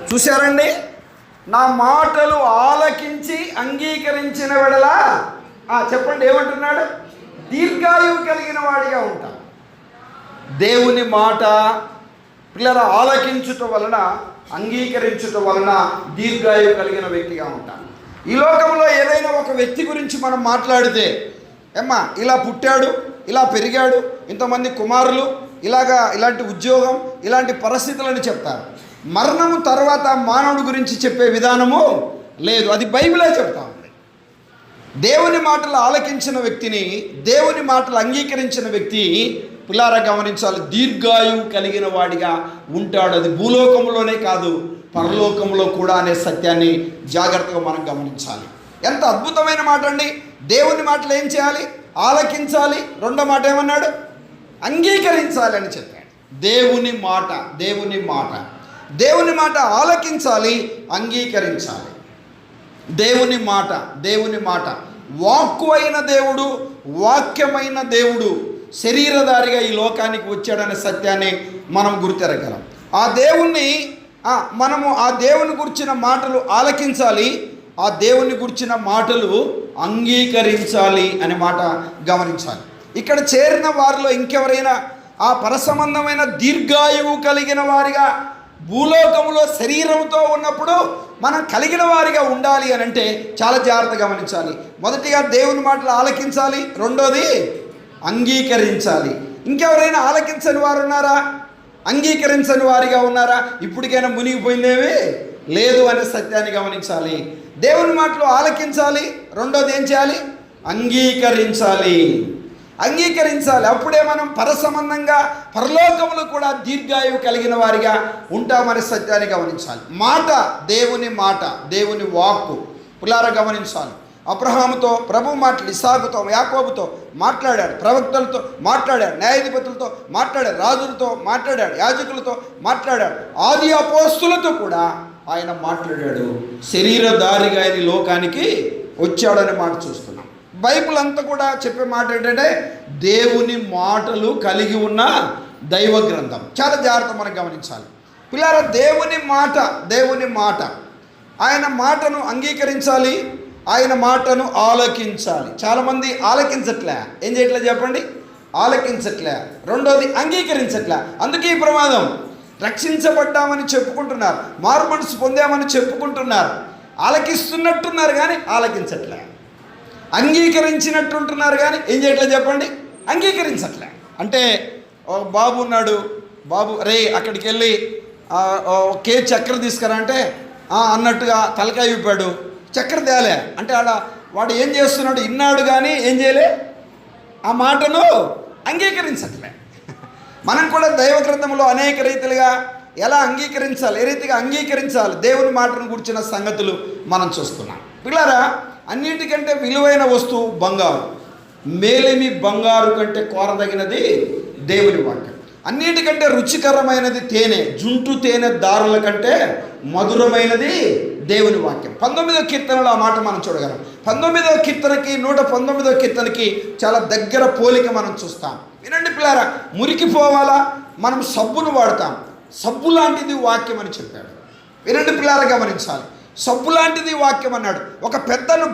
చూశారండి, నా మాటలు ఆలకించి అంగీకరించిన వెడల చెప్పండి ఏమంటున్నాడు? దీర్ఘాయువు కలిగిన వాడిగా ఉంటా. దేవుని మాట పిల్లల ఆలకించుట వలన, అంగీకరించుట వలన దీర్ఘాయువు కలిగిన వ్యక్తిగా ఉంటాను. ఈ లోకంలో ఏదైనా ఒక వ్యక్తి గురించి మనం మాట్లాడితే, ఇలా పుట్టాడు, ఇలా పెరిగాడు, ఇంతమంది కుమారులు, ఇలాంటి ఉద్యోగం, ఇలాంటి పరిస్థితులని చెప్తారు. మరణము తర్వాత మానవుడి గురించి చెప్పే విధానము లేదు. అది బైబిలే చెప్తా ఉంది. దేవుని మాటలు ఆలకించిన వ్యక్తిని, దేవుని మాటలు అంగీకరించిన వ్యక్తి పిల్లారా గమనించాలి, దీర్ఘాయువు కలిగిన వాడిగా ఉంటాడు. అది భూలోకంలోనే కాదు, పరలోకంలో కూడా అనే సత్యాన్ని జాగ్రత్తగా మనం గమనించాలి. ఎంత అద్భుతమైన మాట అండి! దేవుని మాటలు ఏం చేయాలి? ఆలకించాలి. రెండో మాట ఏమన్నాడు? అంగీకరించాలి అని చెప్పాడు. దేవుని మాట, దేవుని మాట, దేవుని మాట ఆలకించాలి, అంగీకరించాలి. దేవుని మాట, దేవుని మాట, వాక్కు అయిన దేవుడు, వాక్యమైన దేవుడు శరీరధారిగా ఈ లోకానికి వచ్చాడనే సత్యాన్ని మనం గుర్తెరగలం. ఆ దేవుణ్ణి మనము ఆ దేవుని గురించిన మాటలు ఆలకించాలి, ఆ దేవుని గురించిన మాటలు అంగీకరించాలి అనే మాట గమనించాలి. ఇక్కడ చేరిన వారిలో ఇంకెవరైనా ఆ పరసంబంధమైన దీర్ఘాయువు కలిగిన వారిగా భూలోకంలో శరీరంతో ఉన్నప్పుడు మనం కలిగిన వారిగా ఉండాలి అని అంటే చాలా జాగ్రత్తగా గమనించాలి. మొదటిగా దేవుని మాటలు ఆలకించాలి, రెండోది అంగీకరించాలి. ఇంకెవరైనా ఆలకించని వారు ఉన్నారా? అంగీకరించని వారిగా ఉన్నారా? ఇప్పటికైనా మునిగిపోయిందేమీ లేదు అనే సత్యాన్ని గమనించాలి. దేవుని మాటలు ఆలకించాలి, రెండోది ఏం చేయాలి? అంగీకరించాలి. అంగీకరించాలి. అప్పుడే మనం పరసంబంధంగా పరలోకములు కూడా దీర్ఘాయువు కలిగిన వారిగా ఉంటామనే సత్యాన్ని గమనించాలి. మాట, దేవుని మాట, దేవుని వాక్కు పులారా గమనించాలి. అబ్రహాముతో ప్రభు మాటలు, ఇస్సాకుతో, యాకోబుతో మాట్లాడాడు, ప్రవక్తలతో మాట్లాడాడు, న్యాయాధిపతులతో మాట్లాడాడు, రాజులతో మాట్లాడాడు, యాజకులతో మాట్లాడాడు, ఆది అపోస్తులతో కూడా ఆయన మాట్లాడాడు. శరీరధారిగా ఆయన లోకానికి వచ్చాడనే మాట చూస్తున్నాం. బైబిల్ అంతా కూడా చెప్పే మాట ఏంటంటే దేవుని మాటలు కలిగి ఉన్న దైవ గ్రంథం. చాలా జాగ్రత్త మనం గమనించాలి. పిల్లారా, దేవుని మాట, దేవుని మాట, ఆయన మాటను అంగీకరించాలి, ఆయన మాటను ఆలకించాలి. చాలామంది ఆలకించట్లే. ఏం చేయట్లే చెప్పండి? ఆలకించట్లే. రెండోది అంగీకరించట్లే. అందుకే ఈ ప్రమాదం. రక్షించబడ్డామని చెప్పుకుంటున్నారు, మారు మనసు పొందామని చెప్పుకుంటున్నారు, ఆలకిస్తున్నట్టున్నారు కానీ ఆలకించట్లే. అంగీకరించినట్టుంటున్నారు కానీ ఏం చేయట్లే చెప్పండి? అంగీకరించట్లే. అంటే బాబు ఉన్నాడు, బాబు రే అక్కడికి వెళ్ళి కేజీ చక్కెర తీసుకురా అంటే అన్నట్టుగా తలకాయ విప్పాడు, చక్కెర తేలే అంటే వాడు ఏం చేస్తున్నాడు? ఇన్నాడు కానీ ఏం చేయలే, ఆ మాటను అంగీకరించట్లే. మనం కూడా దైవ గ్రంథంలో అనేక రీతిలుగా ఎలా అంగీకరించాలి, ఏ రీతిగా అంగీకరించాలి దేవుని మాటను గురించిన సంగతులు మనం చూస్తున్నాం. పిల్లారా, అన్నిటికంటే విలువైన వస్తువు బంగారు. మేలిమి బంగారు కంటే కోరదగినది దేవుని వాక్యం. అన్నిటికంటే రుచికరమైనది తేనె, జుంటు తేనె దారుల కంటే మధురమైనది దేవుని వాక్యం. 19వ కీర్తనలో ఆ మాట మనం చూడగలం. 19వ కీర్తనకి 119వ కీర్తనకి చాలా దగ్గర పోలిక మనం చూస్తాం. వినండి పిల్లారా, మురికిపోవాలా మనం సబ్బును వాడతాం, సబ్బు లాంటిది వాక్యం అని చెప్పాడు. వినండి పిల్లారా, గమనించాలి. సబ్బు లాంటిది వాక్యం అన్నాడు. ఒక పెద్దను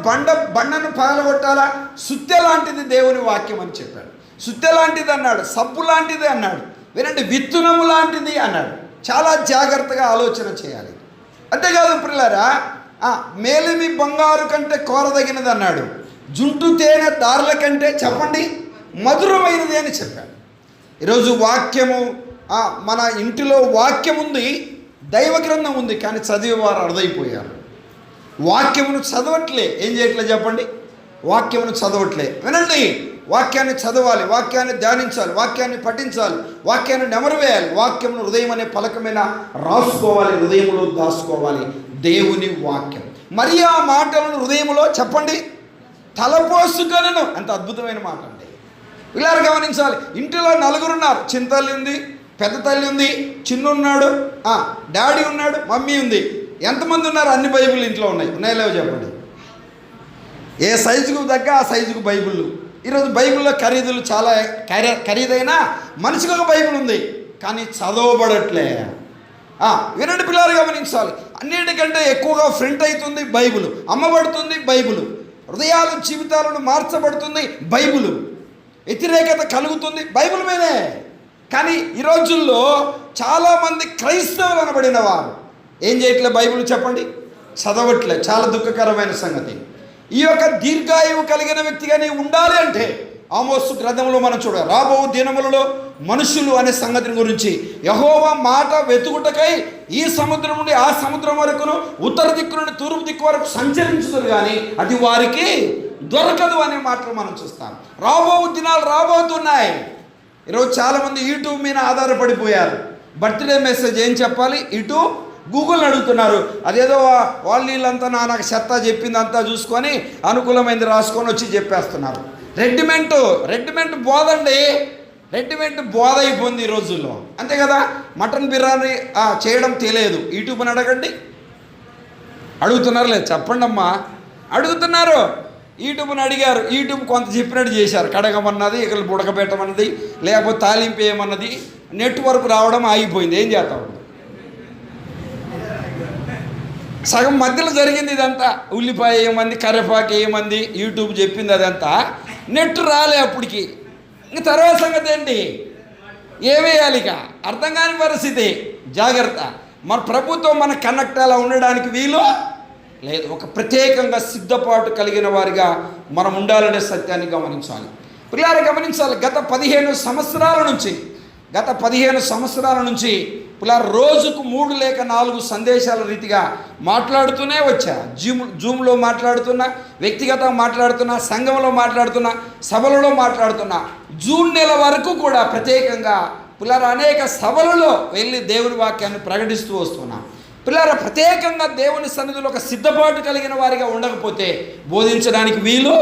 బండను పగలగొట్టాలా, సుత్తె లాంటిది దేవుని వాక్యం అని చెప్పాడు. సుత్తె లాంటిది అన్నాడు, సబ్బు లాంటిది అన్నాడు. వినండి, విత్తునము లాంటిది అన్నాడు. చాలా జాగ్రత్తగా ఆలోచన చేయాలి. అంతేకాదు పిల్లారా, మేలిమి బంగారు కంటే కోరదగినది అన్నాడు, జుంటు తేనె దారుల కంటే చెప్పండి మధురమైనది అని చెప్పాడు. ఈరోజు వాక్యము, మన ఇంటిలో వాక్యం ఉంది, దైవ గ్రంథం ఉంది, కానీ చదివేవారు అర్థమైపోయారు. వాక్యమును చదవట్లే. ఏం చేయట్లే చెప్పండి? వాక్యమును చదవట్లే. వినండి, వాక్యాన్ని చదవాలి, వాక్యాన్ని ధ్యానించాలి, వాక్యాన్ని పఠించాలి, వాక్యాన్ని నెమరువేయాలి, వాక్యమును హృదయం అనే పలకమైన రాసుకోవాలి, హృదయంలో దాచుకోవాలి. దేవుని వాక్యం మరి ఆ మాటలను హృదయంలో చెప్పండి తలపోసుకొనెను. అంత అద్భుతమైన మాట అండి. ఇలా గమనించాలి. ఇంటిలో నలుగురున్నారు, చిన్న తల్లి ఉంది, పెద్ద తల్లి ఉంది, చిన్నున్నాడు, డాడీ ఉన్నాడు, మమ్మీ ఉంది. ఎంతమంది ఉన్నారు? అన్ని బైబిల్ ఇంట్లో ఉన్నాయి. ఉన్నాయో లేవో చెప్పండి. ఏ సైజుకు తగ్గ ఆ సైజుకు బైబిళ్ళు. ఈరోజు బైబిల్లో ఖరీదులు చాలా ఖరీదైన మనిషికి ఒక బైబిల్ ఉంది, కానీ చదవబడట్లే. వినండి పిల్లలు, గమనించాలి. అన్నిటికంటే ఎక్కువగా ప్రింట్ అవుతుంది బైబిల్, అమ్మబడుతుంది బైబిల్, హృదయాలు జీవితాలను మార్చబడుతుంది బైబిల్, వ్యతిరేకత కలుగుతుంది బైబిల్ మీదే. కానీ ఈ రోజుల్లో చాలామంది క్రైస్తవులు అనబడిన వారు ఏం చేయట్లే, బైబిల్ చెప్పండి చదవట్లే. చాలా దుఃఖకరమైన సంగతి. ఈ యొక్క దీర్ఘాయువు కలిగిన వ్యక్తిగా నీవు ఉండాలి అంటే ఆమోసు గ్రంథంలో మనం చూడాలి, రాబో దినములలో మనుషులు అనే సంగతిని గురించి యెహోవా మాట వెతుకుటకై ఈ సముద్రం నుండి ఆ సముద్రం వరకును, ఉత్తర దిక్కు నుండి తూర్పు దిక్కు వరకు సంచరించుతారు, కానీ అది వారికి దొరకదు అనే మాటలు మనం చూస్తాం. రాబో దినాలు రాబోతున్నాయి. ఈరోజు చాలామంది యూట్యూబ్ మీద ఆధారపడిపోయారు. బర్త్డే మెసేజ్ ఏం చెప్పాలి, ఇటు గూగుల్ని అడుగుతున్నారు. అదేదో వీళ్ళంతా నాకు చెత్త చెప్పిందంతా చూసుకొని అనుకూలమైంది రాసుకొని వచ్చి చెప్పేస్తున్నారు. రెడ్డిమెంట్ బోధండి, రెడ్డిమెంట్ బోధ అయిపోయింది ఈ రోజుల్లో, అంతే కదా. మటన్ బిర్యానీ చేయడం తెలియదు, యూట్యూబ్ని అడగండి. అడుగుతున్నారు లేదు, చెప్పండి అమ్మా, అడుగుతున్నారు. యూట్యూబ్ని అడిగారు, యూట్యూబ్ కొంత చెప్పినట్టు చేశారు. కడగమన్నది, ఇక్కడ బుడకబెట్టమన్నది, లేకపోతే తాలింపు వేయమన్నది, నెట్వర్క్ రావడం ఆగిపోయింది. ఏం చేస్తాం, సగం మధ్యలో జరిగింది ఇదంతా. ఉల్లిపాయ ఏమంది, కరివేపాకు ఏమంది, యూట్యూబ్ చెప్పింది అదంతా. నెట్ రాలే అప్పటికి. ఇంక తర్వాత సంగతి ఏంటి, ఏమేయాలి, ఇక అర్థం కాని పరిస్థితి. జాగ్రత్త. మన ప్రభుత్వం మన కనెక్ట్ అలా ఉండడానికి వీలు లేదు. ఒక ప్రత్యేకంగా సిద్ధపాటు కలిగిన వారిగా మనం ఉండాలనే సత్యాన్ని గమనించాలి. పిల్లలు గమనించాలి. గత 15 సంవత్సరాల నుంచి పిల్లలు రోజుకు 3 లేక 4 సందేశాల రీతిగా మాట్లాడుతూనే వచ్చా. జూమ్లో మాట్లాడుతున్నా, వ్యక్తిగతంగా మాట్లాడుతున్నా, సంఘంలో మాట్లాడుతున్నా, సభలలో మాట్లాడుతున్నా. జూన్ నెల వరకు కూడా ప్రత్యేకంగా పిల్లలు అనేక సభలలో వెళ్ళి దేవుని వాక్యాన్ని ప్రకటిస్తూ వస్తున్నా. పిల్లలు ప్రత్యేకంగా దేవుని సన్నిధిలో ఒక సిద్ధపాటు కలిగిన వారిగా ఉండకపోతే బోధించడానికి వీలు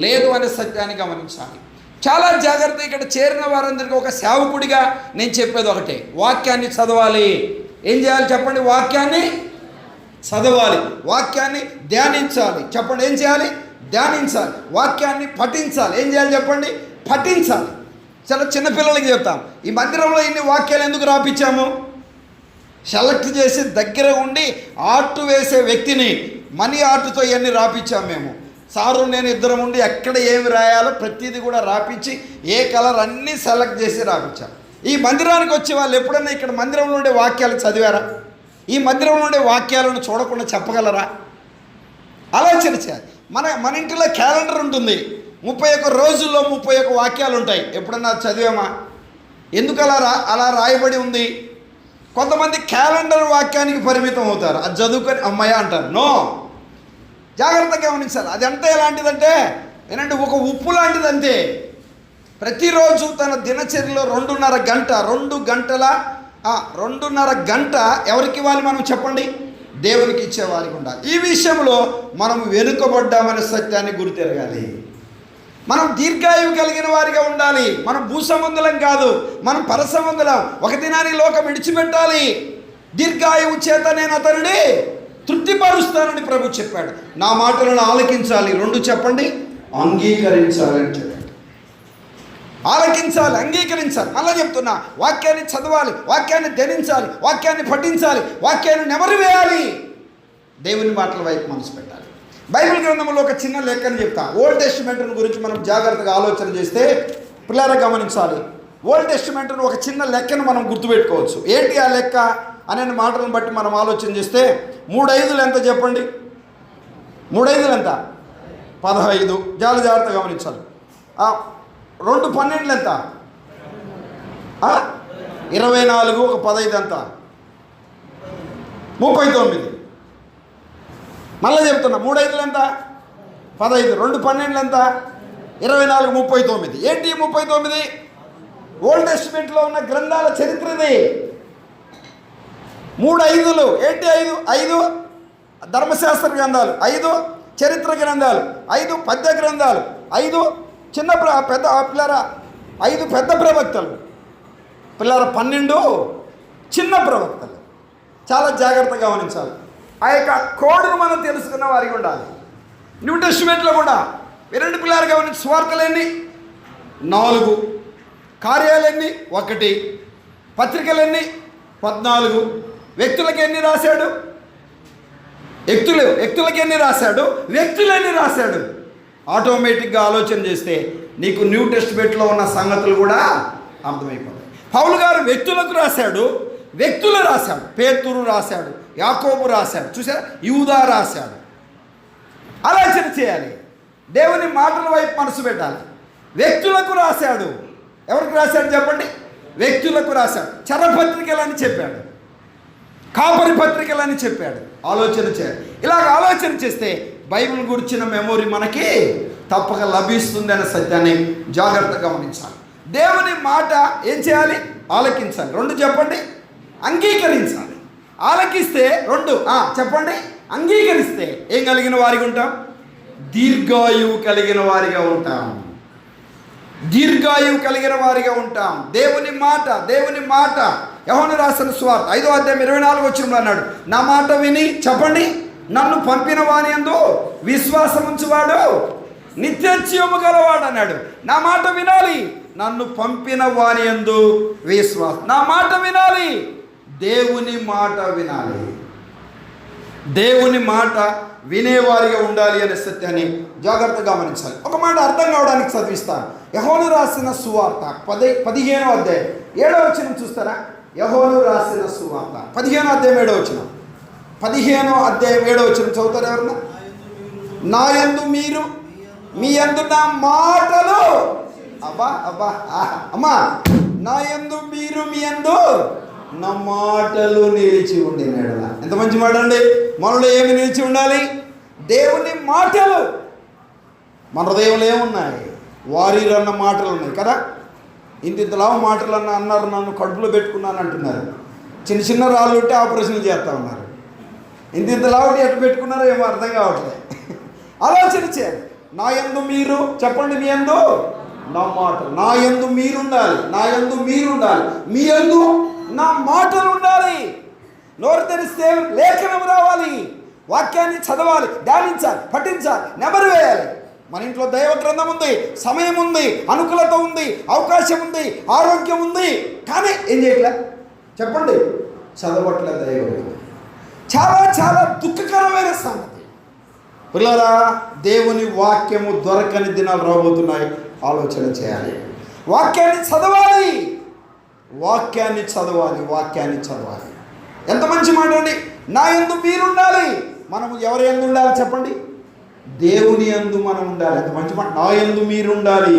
లేదు అనే సత్యాన్ని గమనించాలి. చాలా జాగ్రత్త. ఇక్కడ చేరిన వారందరికీ ఒక సేవకుడిగా నేను చెప్పేది ఒకటే, వాక్యాన్ని చదవాలి. ఏం చేయాలి చెప్పండి, వాక్యాన్ని చదవాలి, వాక్యాన్ని ధ్యానించాలి. చెప్పండి, ఏం చేయాలి, ధ్యానించాలి. వాక్యాన్ని పఠించాలి. ఏం చేయాలి చెప్పండి, పఠించాలి. చాలా చిన్నపిల్లలకి చెప్తాం, ఈ మందిరంలో ఇన్ని వాక్యాలు ఎందుకు రాపించాము, సెలెక్ట్ చేసి దగ్గర ఉండి ఆర్ట్ వేసే వ్యక్తిని మనీ ఆర్ట్తో ఇవన్నీ రాపించాము మేము. సారు నేను ఇద్దరం ఉండి ఎక్కడ ఏమి రాయాలో ప్రతిదీ కూడా రాపించి ఏ కలర్ అన్నీ సెలెక్ట్ చేసి రాపించాం. ఈ మందిరానికి వచ్చే వాళ్ళు ఎప్పుడన్నా ఇక్కడ మందిరంలో ఉండే వాక్యాలు చదివారా? ఈ మందిరంలో ఉండే వాక్యాలను చూడకుండా చెప్పగలరా? ఆలోచన చేయాలి. మన ఇంటిలో క్యాలెండర్ ఉంటుంది, 31 రోజుల్లో 31 వాక్యాలు ఉంటాయి. ఎప్పుడన్నా చదివామా? ఎందుకు అలా రాయబడి ఉంది? కొంతమంది క్యాలెండర్ వాక్యానికి పరిమితం అవుతారు, అది చదువుకొని అమ్మాయి అంటారు. నో, జాగ్రత్తగా గమనించాలి. అది అంతా ఎలాంటిదంటే ఏంటంటే ఒక ఉప్పు లాంటిది అంతే. ప్రతిరోజు తన దినచర్యలో 2.5 గంట ఎవరికి ఇవ్వాలి మనం చెప్పండి, దేవునికి ఇచ్చేవారికి ఉండాలి. ఈ విషయంలో మనం వెనుకబడ్డామనే సత్యాన్ని గుర్తెరగాలి. మనం దీర్ఘాయువు కలిగిన వారిగా ఉండాలి. మనం భూసంబంధులం కాదు, మనం పరసంబంధులం. ఒక దినాన్ని లోకం విడిచిపెట్టాలి. దీర్ఘాయువు చేత నేను అతనిని తృప్తిపరుస్తానని ప్రభు చెప్పాడు. నా మాటలను ఆలకించాలి. 2 చెప్పండి, అంగీకరించాలి అని చెప్పాడు. ఆలకించాలి, అంగీకరించాలి. మళ్ళీ చెప్తున్నా, వాక్యాన్ని చదవాలి, వాక్యాన్ని ధ్యానించాలి, వాక్యాన్ని పఠించాలి, వాక్యాన్ని నెమరు వేయాలి. దేవుని మాటల వైపు మనసు పెట్టాలి. బైబిల్ గ్రంథంలో ఒక చిన్న లెక్కని చెప్తా. ఓల్డ్ టెస్టిమెంట్ గురించి మనం జాగ్రత్తగా ఆలోచన చేస్తే పిల్లలు గమనించాలి. ఓల్డ్ టెస్టిమెంట్ ఒక చిన్న లెక్కను మనం గుర్తుపెట్టుకోవచ్చు. ఏంటి ఆ లెక్క అనే మాటలను బట్టి మనం ఆలోచన చేస్తే 3 5 ఎంత చెప్పండి, 3 5 ఎంత? 15. జాగ్రత్తగా గమనించాలి. 2 12 ఎంత? 24. 1 15 ఎంత? 39. మళ్ళీ చెప్తున్నా, 3 5 ఎంత? 15. 2 12 ఎంత? 24. 39. ఏంటి 39? ఓల్డ్ టెస్టిమెంట్లో ఉన్న గ్రంథాల చరిత్ర ఇది. 3 5 ఏంటి? 5 ధర్మశాస్త్ర గ్రంథాలు, 5 చరిత్ర గ్రంథాలు, 5 పద్య గ్రంథాలు, 5 చిన్న పెద్ద పిల్లరా, 5 పెద్ద ప్రవక్తలు, పిల్లరా 12 చిన్న ప్రవక్తలు. చాలా జాగ్రత్తగా గమనించాలి. ఆ యొక్క కోడ్ను మనం తెలుసుకున్న వారికి ఉండాలి. న్యూ టెస్టిమెంట్లో కూడా వినండి పిల్లలు గమనించి, స్వార్థలెన్ని? 4, కార్యాలెన్ని? 1, పత్రికలెన్ని? 14, వ్యక్తులకి ఎన్ని రాశాడు? వ్యక్తులకి ఎన్ని రాశాడు? వ్యక్తులెన్ని రాశాడు? ఆటోమేటిక్గా ఆలోచన చేస్తే నీకు న్యూ టెస్టిమెంట్లో ఉన్న సంగతులు కూడా అర్థమైపోతాయి. పౌలు గారు వ్యక్తులకు రాశాడు, వ్యక్తులు రాశాడు. పేతురు రాశాడు, యాకోబు రాశాడు, చూసారా, యూదా రాశాడు. ఆలోచన చేయాలి, దేవుని మాటల వైపు మనసు పెట్టాలి. వ్యక్తులకు రాశాడు. ఎవరికి రాశాడు చెప్పండి? వ్యక్తులకు రాశాడు. చరపత్రికలని చెప్పాడు, కాపరి పత్రికలని చెప్పాడు. ఆలోచన చేయాలి. ఇలాగ ఆలోచన చేస్తే బైబిల్ గురించిన మెమొరీ మనకి తప్పక లభిస్తుంది అనే సత్యాన్ని జాగ్రత్తగా గమనించాలి. దేవుని మాట ఏం చేయాలి? ఆలకించాలి. 2 చెప్పండి, అంగీకరించాలి. ఆలకిస్తే 2 చెప్పండి, అంగీకరిస్తే ఏం కలిగిన వారిగా ఉంటాం? దీర్ఘాయువు కలిగిన వారిగా ఉంటాం. దీర్ఘాయువు కలిగిన వారిగా ఉంటాం. దేవుని మాట యోహాను రాసిన సువార్త 5వ అధ్యాయం 24వ వచనంలో అన్నాడు, నా మాట విని చెప్పండి, నన్ను పంపిన వాని యందు విశ్వాసం ఉంచువాడు నిత్యజీవము గలవాడు అన్నాడు. నా మాట వినాలి, నన్ను పంపిన వాని యందు విశ్వాసం. నా మాట వినాలి, దేవుని మాట వినాలి. దేవుని మాట వినేవారిగా ఉండాలి అనే సత్యాన్ని జాగ్రత్తగా గమనించాలి. ఒక మాట అర్థం కావడానికి చదివిస్తాను. యోహాను రాసిన సువార్త 15వ అధ్యాయం 7వ వచనం చూస్తారా? యోహాను రాసిన సువార్త 15వ అధ్యాయం 7వ వచనం. 15వ అధ్యాయం 7వ వచనం చదువుతారు ఎవరన్నా? నా యందు మీరు, మీ యందు నా మాటలు, అమ్మా, నా యందు మీరు, మీ యందు నా మాటలు నిలిచి ఉండినాడు. ఎంత మంచి మాట అండి! మనలో ఏమి నిలిచి ఉండాలి? దేవుని మాటలు. మన హృదయంలో ఏమున్నాయి? వారిరన్న మాటలు ఉన్నాయి కదా. ఇంతలావు మాటలు అన్నారు, నన్ను కడుపులో పెట్టుకున్నాను అంటున్నారు. చిన్న చిన్న రాళ్ళు ఉంటే ఆపరేషన్లు చేస్తూ ఉన్నారు. ఇంతలావు ఎట్లా పెట్టుకున్నారో ఏమో అర్థం కావట్లేదు. ఆలోచన చేయాలి. నా యందు మీరు, చెప్పండి, మీ యందు నా మాటలు. నా యందు మీరుండాలి, నా యందు మీరుండాలి, మీ యందు నా మాటలు ఉండాలి. నోరు తెరిస్తే లేఖనం రావాలి, వాక్యాన్ని చదవాలి, ధ్యానించాలి, పఠించాలి, నెమరు వేయాలి. మన ఇంట్లో దైవ గ్రంథం ఉంది, సమయం ఉంది, అనుకూలత ఉంది, అవకాశం ఉంది, ఆరోగ్యం ఉంది, కానీ ఏం చేయట్లే చెప్పండి? చదవట్లే దైవ గ్రంథం. చాలా చాలా దుఃఖకరమైన సంగతి. పిల్లరా, దేవుని వాక్యము దొరకని దినాలు రాబోతున్నాయి. ఆలోచన చేయాలి. వాక్యాన్ని చదవాలి, వాక్యాన్ని చదవాలి, వాక్యాన్ని చదవాలి. ఎంత మంచి మాట అండి! నా యందు మీరుండాలి. మనము ఎవరి యందు ఉండాలి చెప్పండి? దేవుని యందు మనం ఉండాలి. ఎంత మంచి మాట! నా యందు మీరుండాలి.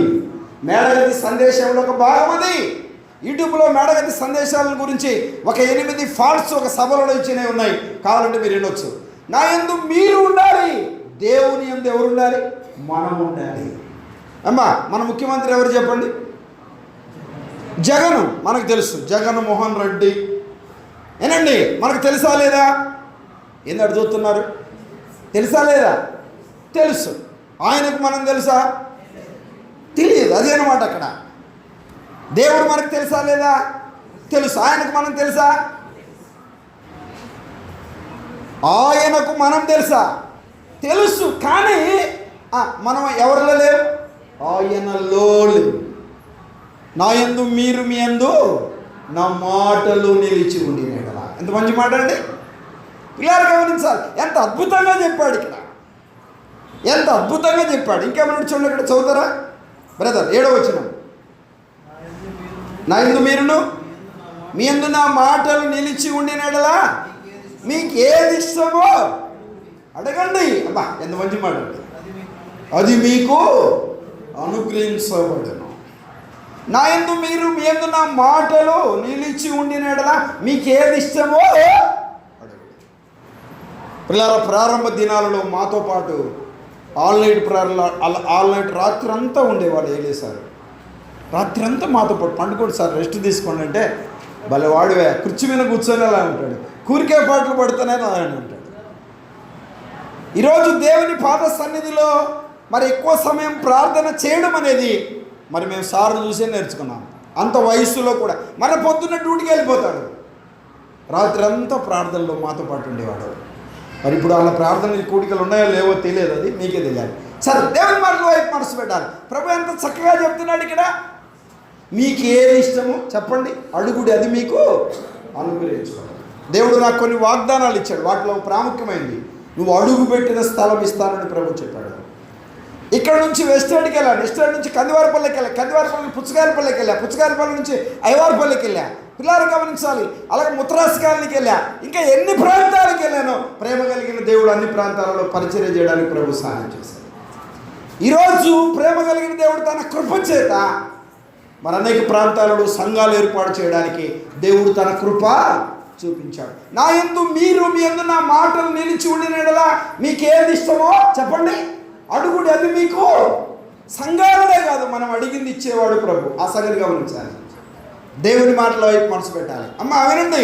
మేడగది సందేశంలో ఒక భాగం అది. యూట్యూబ్లో మేడగది సందేశాల గురించి ఒక 8 ఫాల్స్ ఒక సభలో ఇచ్చినవి ఉన్నాయి, కావాలంటే మీరు వినొచ్చు. నా యందు మీరు ఉండాలి, దేవుని యందు ఎవరు ఉండాలి? మనం ఉండాలి. అమ్మా, మన ముఖ్యమంత్రి ఎవరు చెప్పండి? జగన్. మనకు తెలుసు, జగన్మోహన్ రెడ్డి. ఏనండి, మనకు తెలుసా లేదా? ఏంది అడుగుతున్నారు? తెలుసా లేదా? తెలుసు. ఆయనకు మనం తెలుసా? తెలియదు. అదేనమాట అక్కడ. దేవుడు మనకు తెలుసా లేదా? తెలుసు. ఆయనకు మనం తెలుసా? ఆయనకు మనం తెలుసా? తెలుసు. కానీ మనం ఎవరిలో లేవు? ఆయనలో లేవు. నా యందు మీరు, మీ యందు నా మాటలు నిలిచి ఉండినాడు. ఎంత మంచి మాట అండి! పిల్లలు గమనించాలి. ఎంత అద్భుతంగా చెప్పాడు ఇక్కడ, ఎంత అద్భుతంగా చెప్పాడు. ఇంకేమన్నా చూడండి, ఇక్కడ చదువుతారా బ్రదర్? 7వ వచనం. నా యందు మీరును, మీ యందు నా మాటలు నిలిచి ఉండినడలా మీకు ఏది ఇష్టమో అడగండి. అబ్బా, ఎంత మంచి మాట! అది మీకు అనుగ్రహించబడును. నా యందు మీరు, మీ యందు నా మాటలు నిలిచి ఉండినడలా మీకు ఏది ఇష్టమో అడగండి. పిల్లల ప్రారంభ దినాలలో మాతో పాటు ఆల్ నైట్ రాత్రి అంతా ఉండేవాళ్ళు. ఏలేసారు రాత్రి అంతా మాతో పాటు పండుకోండి సార్, రెస్ట్ తీసుకోండి అంటే, భలే వాడివే, కుర్చీ మీద కూర్చొని అలా ఉంటాడు, కూరికే పాటలు పడుతూనే అలా ఉంటాడు. ఈరోజు దేవుని పాద సన్నిధిలో మరి ఎక్కువ సమయం ప్రార్థన చేయడం అనేది మరి మేము సార్లు చూసే నేర్చుకున్నాం. అంత వయస్సులో కూడా మన పొద్దున్న డ్యూటీకి వెళ్ళిపోతాడు, రాత్రి అంతా ప్రార్థనలో మాతో పాటు ఉండేవాడు. మరి ఇప్పుడు అలా ప్రార్థన కూడికలు ఉన్నాయో లేవో తెలియదు, అది మీకే తెలియాలి. సరే, దేవుని మాటల వైపు మనసు పెట్టాలి. ప్రభు ఎంత చక్కగా చెప్తున్నాడు ఇక్కడ. మీకు ఏది ఇష్టమో చెప్పండి, అడుగుడి, అది మీకు అనుగ్రహించుకోవాలి. దేవుడు నాకు కొన్ని వాగ్దానాలు ఇచ్చాడు. వాటిలో ప్రాముఖ్యమైనది, నువ్వు అడుగు పెట్టిన స్థలం ఇస్తానని ప్రభు చెప్పాడు. ఇక్కడ నుంచి వెస్ట్ ఎండ్కి వెళ్ళా, వెస్ట్ ఎండ్ నుంచి కందివారపల్లికి వెళ్ళా, కందివారపల్లి పుచ్చకాయలపల్లికి వెళ్ళా, పుచ్చకాయలపల్లి నుంచి అయ్యవారిపల్లికి వెళ్ళా. పిల్లలు గమనించాలి. అలాగే ముత్తరాశికాలకి వెళ్ళా, ఇంకా ఎన్ని ప్రాంతాలకు వెళ్ళానో ప్రేమ కలిగిన దేవుడు అన్ని ప్రాంతాలలో పరిచర్య చేయడానికి ప్రభు సహాయం చేశాడు. ఈరోజు ప్రేమ కలిగిన దేవుడు తన కృప చేత మరి అనేక ప్రాంతాలలో సంఘాలు ఏర్పాటు చేయడానికి దేవుడు తన కృప చూపించాడు. నా యందు మీరు మీ యందు నా మాటలు నిలిచి ఉండిన యెడల మీకేది ఇష్టమో చెప్పండి, అడుగుడి, అది మీకు. సంఘాలనే కాదు, మనం అడిగింది ఇచ్చేవాడు ప్రభు. ఆ సంగతి గమనించాలి. దేవుని మాటల వైపు మనసు పెట్టాలి. అమ్మ వినండి,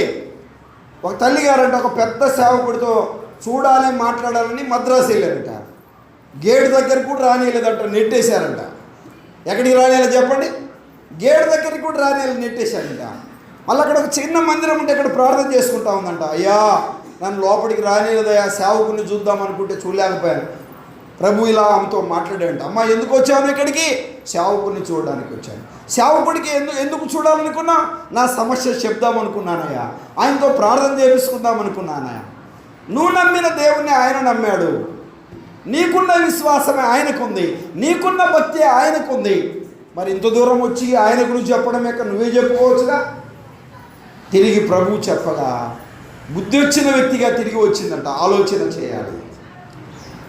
ఒక తల్లి గారంట ఒక పెద్ద సేవకుడితో చూడాలి మాట్లాడాలని మద్రాసు వెళ్ళారంట. గేటు దగ్గర కూడా రానియలేదంట, నెట్టేశారంట. ఎక్కడికి రానియాలి చెప్పండి, గేటు దగ్గరికి కూడా రానియాలి, నెట్టేశారంట. మళ్ళీ అక్కడ ఒక చిన్న మందిరం ఉంటే ఇక్కడ ప్రార్థన చేసుకుంటా ఉందంట. అయ్యా నన్ను లోపలికి రానియలేదయ్యా, సేవకుని చూద్దాం అనుకుంటే చూడలేకపోయాను. ప్రభు ఇలా ఆమెతో మాట్లాడాడంట. అమ్మ ఎందుకు వచ్చాను ఇక్కడికి? సేవకుడిని చూడడానికి వచ్చాను. సేవకుడికి ఎందుకు చూడాలనుకున్నా? నా సమస్య చెప్దాం అనుకున్నానయ్యా, ఆయనతో ప్రార్థన చేపించుకుందాం అనుకున్నానయ్యా. నువ్వు నమ్మిన దేవుణ్ణి ఆయన నమ్మాడు, నీకున్న విశ్వాసమే ఆయనకుంది, నీకున్న భక్తి ఆయనకుంది. మరి ఇంత దూరం వచ్చి ఆయన గురించి చెప్పడం యొక్క నువ్వే చెప్పుకోవచ్చుగా. తిరిగి ప్రభు చెప్పగా బుద్ధి వచ్చిన వ్యక్తిగా తిరిగి వచ్చిందంట. ఆలోచన చేయాలి.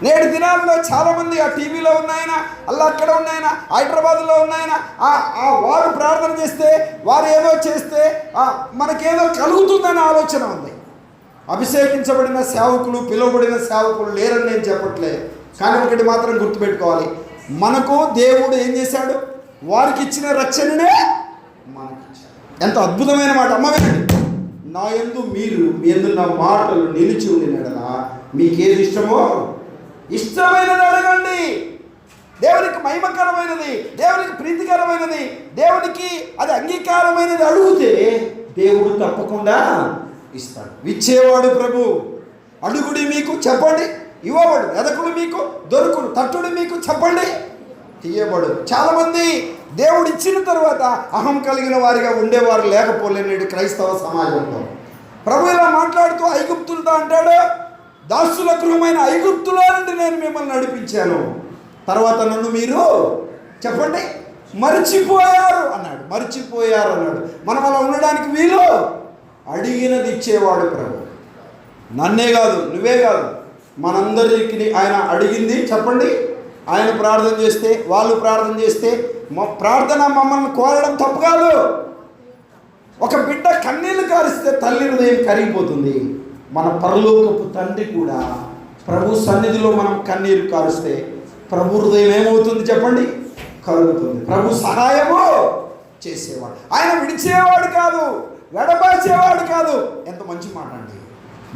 నేటి దినాల్లో చాలామంది ఆ టీవీలో ఉన్నాయన, అలా అక్కడ ఉన్నాయన, హైదరాబాద్లో ఉన్నాయన, వారు ప్రార్థన చేస్తే, వారు ఏదో చేస్తే మనకేదో కలుగుతుందనే ఆలోచన ఉంది. అభిషేకించబడిన సేవకులు, పిలువబడిన సేవకులు లేరని నేను చెప్పట్లేదు. కానీ ఒకటి మాత్రం గుర్తుపెట్టుకోవాలి, మనకు దేవుడు ఏం చేశాడు? వారికి ఇచ్చిన రక్షణనే మనకి ఇచ్చాడు. ఎంత అద్భుతమైన మాట. అమ్మ వినండి, నా యందు మీరు మీ యందు నా మాటలు నిలిచి ఉండిన యెడల మీకేది ఇష్టమో ఇష్టమైనది అడగండి. దేవునికి మహిమకరమైనది, దేవునికి ప్రీతికరమైనది, దేవునికి అది అంగీకారమైనది అడిగితే దేవుడు తప్పకుండా ఇస్తాడు. ఇచ్చేవాడు ప్రభు. అడుగుడి మీకు చెప్పండి ఇవ్వబడు, ఎదకుడు మీకు దొరుకుడు, తట్టుడు మీకు చెప్పండి తీయబడు. చాలామంది దేవుడు ఇచ్చిన తర్వాత అహం కలిగిన వారిగా ఉండేవారు లేకపోలేనేడు క్రైస్తవ సమాజంలో. ప్రభు ఇలా మాట్లాడుతూ ఐగుప్తులతో అంటాడు, దాసుల గృహమైన ఐగుప్తులో నుండి నేను మిమ్మల్ని నడిపించాను, తర్వాత నన్ను మీరు చెప్పండి మరిచిపోయారు అన్నాడు. మరిచిపోయారు అన్నాడు. మనం అలా ఉండడానికి వీలు. అడిగినది ఇచ్చేవాడు ప్రభు. నన్నే కాదు, నువ్వే కాదు, మనందరికీ ఆయన అడిగింది చెప్పండి. ఆయన ప్రార్థన చేస్తే, వాళ్ళు ప్రార్థన చేస్తే, ప్రార్థన మమ్మల్ని కోరడం తప్పు కాదు. ఒక బిడ్డ కన్నీళ్లు కారిస్తే తల్లి హృదయం కరిగిపోతుంది. మన పరలోకపు తండ్రి కూడా ప్రభు సన్నిధిలో మనం కన్నీరు కారుస్తే ప్రభు హృదయం ఏమవుతుంది చెప్పండి? కలుగుతుంది. ప్రభు సహాయము చేసేవాడు. ఆయన విడిచేవాడు కాదు, వెడబాచేవాడు కాదు. ఎంత మంచి మాట అండి.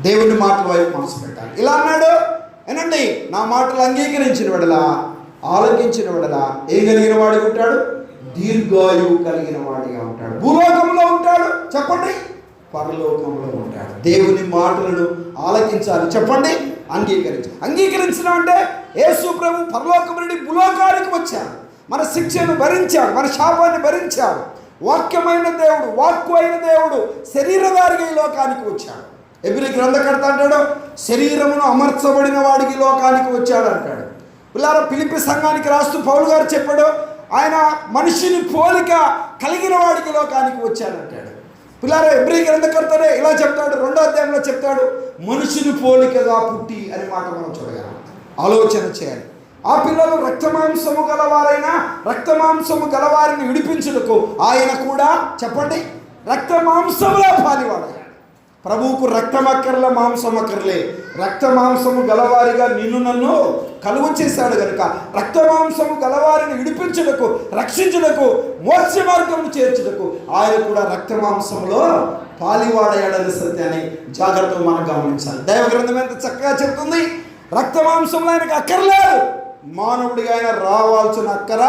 దేవుని మాటల వైపు మనసు పెట్టాలి. ఇలా అన్నాడు, ఏనండి, నా మాటలు అంగీకరించిన వాడలా, ఆలోకించిన వాడలా ఏం కలిగిన వాడిగా ఉంటాడు? దీర్ఘాయువు కలిగిన వాడిగా ఉంటాడు. భూలోకంలో ఉంటాడు చెప్పండి, పరలోకంలో ఉంటాడు. దేవుని మాటలను ఆలకించాలి చెప్పండి, అంగీకరించడం అంటే యేసు ప్రభు పరలోకం నుండి భూలోకానికి వచ్చాడు, మన శిక్షను భరించాడు, మన శాపాన్ని భరించాడు. వాక్యమైన దేవుడు, వాక్కు అయిన దేవుడు శరీరధారిగా ఈ లోకానికి వచ్చాడు. ఎబ్రీ గ్రంథకర్త అంటాడు, శరీరమును అమర్చబడిన వాడికి లోకానికి వచ్చాడు అంటాడు. పిల్లారా, ఫిలిప్పీ సంఘానికి రాస్తూ పౌలు గారు చెప్పాడు, ఆయన మనిషిని పోలిక కలిగిన వాడికి లోకానికి వచ్చాడు అంటాడు. పిల్లారా, ఎబ్రీ గ్రంథకర్తనే ఇలా చెప్తాడు, 2వ అధ్యాయంలో చెప్తాడు, మనుషుని పోలికగా పుట్టి అనే మాట మనం చూడగలం. ఆలోచన చేయాలి. ఆ పిల్లలు రక్తమాంసము గలవారైనా రక్తమాంసము గలవారిని విడిపించుటకు ఆయన కూడా చెప్పండి రక్తమాంసములా పాలివాడు. ప్రభువుకు రక్తం అక్కర్ల, మాంసం అక్కర్లే. రక్తమాంసము గలవారిగా నిన్ను నన్ను కలుగు చేశాడు కనుక రక్తమాంసము గలవారిని విడిపించుటకు, రక్షించుటకు, మోక్ష మార్గము చేర్చుటకు ఆయన కూడా రక్తమాంసంలో పాలివాడయాడని సత్యాన్ని జాగ్రత్తగా మనం గమనించాలి. దైవ గ్రంథం ఎంత చక్కగా చెప్తుంది. రక్తమాంసంలో ఆయనకు అక్కర్లేదు, మానవుడిగా ఆయన రావాల్సిన అక్కర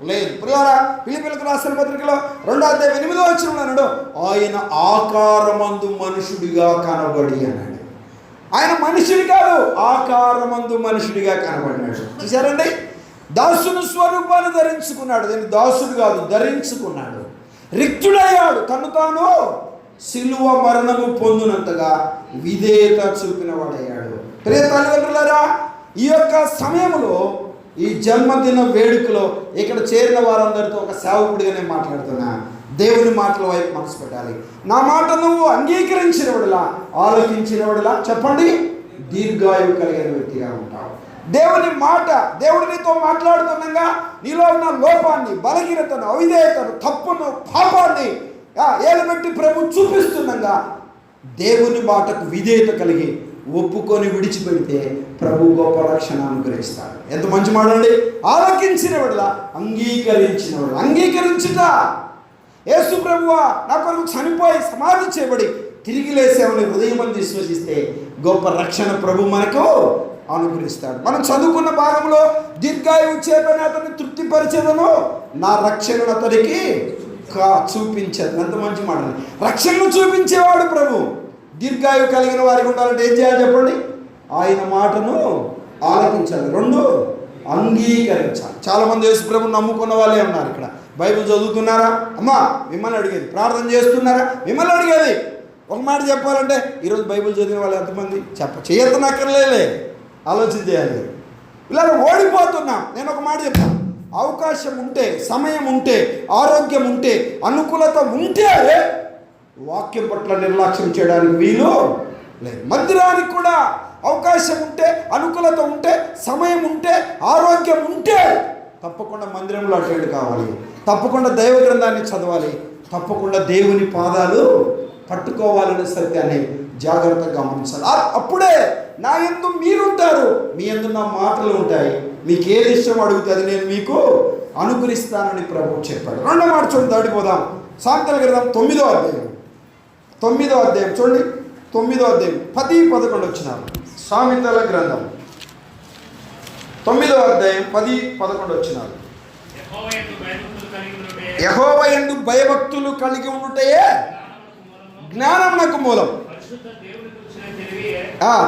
లేదు. పిల్లరా, ఫిలిప్పీలకు రాసిన పత్రికలో 2వ అధ్యాయం 8వ వచనంలో అన్నాడు, ఆయన ఆకారమందు మనుషుడిగా కనబడి అన్నాడు. ఆయన మనుషుడు కాదు, ఆకారమందు మనుషుడిగా కనబడినాడు. చూసారండి, దాసుని స్వరూపాన్ని ధరించుకున్నాడు. దాన్ని దాసుడు కాదు, ధరించుకున్నాడు. రిక్తుడయ్యాడు, తను తాను సిలువ మరణము పొందినంతగా విధేయత చూపిన వాడయ్యాడు. ప్రియ తల్లిదండ్రులారా, ఈ యొక్క సమయంలో, ఈ జన్మదిన వేడుకలో ఇక్కడ చేరిన వారందరితో ఒక సేవకుడిగా నేను మాట్లాడుతున్నా. దేవుని మాటల వైపు మనసు పెట్టాలి. నా మాట నువ్వు అంగీకరించిన వాడిలా, ఆలోచించిన వాడిలా చెప్పండి, దీర్ఘాయువు కలిగిన వ్యక్తిగా ఉంటావు. దేవుని మాట, దేవుడు నీతో మాట్లాడుతుండగా నీలో ఉన్న లోపాన్ని, బలహీనతను, అవిధేయతను, తప్పును, పాపాన్ని ఏలుబెట్టి ప్రభు చూపిస్తుండగా దేవుని మాటకు విధేయత కలిగి ఒప్పుకొని విడిచిపెడితే ప్రభు గొప్ప రక్షణ అనుగ్రహిస్తాడు. ఎంత మంచి మాట అండి. ఆలకించిన వాడిలా, అంగీకరించిన వాడు. అంగీకరించుట, యేసు ప్రభువా నా కొరకు చనిపోయి సమాధి చేయబడి తిరిగి లేసేవని హృదయం అని విశ్వసిస్తే గొప్ప రక్షణ ప్రభు మనకు అనుగ్రహిస్తాడు. మనం చదువుకున్న భాగంలో దీర్ఘాయువు చేతని అతన్ని తృప్తిపరిచేదను, నా రక్షణను అతనికి చూపించేది. ఎంత మంచి మాట. రక్షణను చూపించేవాడు ప్రభు. దీర్ఘాయువు కలిగిన వారికి ఉండాలంటే ఏం చేయాలి చెప్పండి? ఆయన మాటను ఆలకించాలి. 2, అంగీకరించాలి. చాలామంది యేసు ప్రభుని నమ్ముకున్న వాళ్ళే ఉన్నారు. ఇక్కడ బైబిల్ చదువుతున్నారా? అమ్మా మిమ్మల్ని అడిగేది. ప్రార్థన చేస్తున్నారా? మిమ్మల్ని అడిగేది. ఒక మాట చెప్పాలంటే ఈరోజు బైబిల్ చదివిన వాళ్ళు ఎంతమంది? చేయతనక్కర్లేలే, ఆలోచన చేయాలి. ఇలా ఓడిపోతున్నాం. నేను ఒక మాట చెప్తాను, అవకాశం ఉంటే, సమయం ఉంటే, ఆరోగ్యం ఉంటే, అనుకూలత ఉంటే వాక్యం పట్ల నిర్లక్ష్యం చేయడానికి వీలు లేదు. మందిరానికి కూడా అవకాశం ఉంటే, అనుకూలత ఉంటే, సమయం ఉంటే, ఆరోగ్యం ఉంటే తప్పకుండా మందిరంలో అటెండ్ కావాలి, తప్పకుండా దైవ గ్రంథాన్ని చదవాలి, తప్పకుండా దేవుని పాదాలు పట్టుకోవాలనే సత్యాన్ని జాగ్రత్తగా గమనించాలి. అప్పుడే నా యందు మీరుంటారు, మీ యందు నా మాటలు ఉంటాయి, మీకు ఏది ఇష్టం అడిగితే అది నేను మీకు అనుగ్రహిస్తానని ప్రభువు చెప్పాడు. 2వ మాట చూడండి, దాటిపోదాం. సామెతల గ్రంథం 9వ అధ్యాయం చూడండి, 9వ అధ్యాయం 10-11 వచ్చినారు. సామెతల గ్రంథం 9వ అధ్యాయం 10-11 వచ్చినారు. యెహోవా యందు భయభక్తులు కలిగి ఉండుటయే జ్ఞానమునకు మూలం.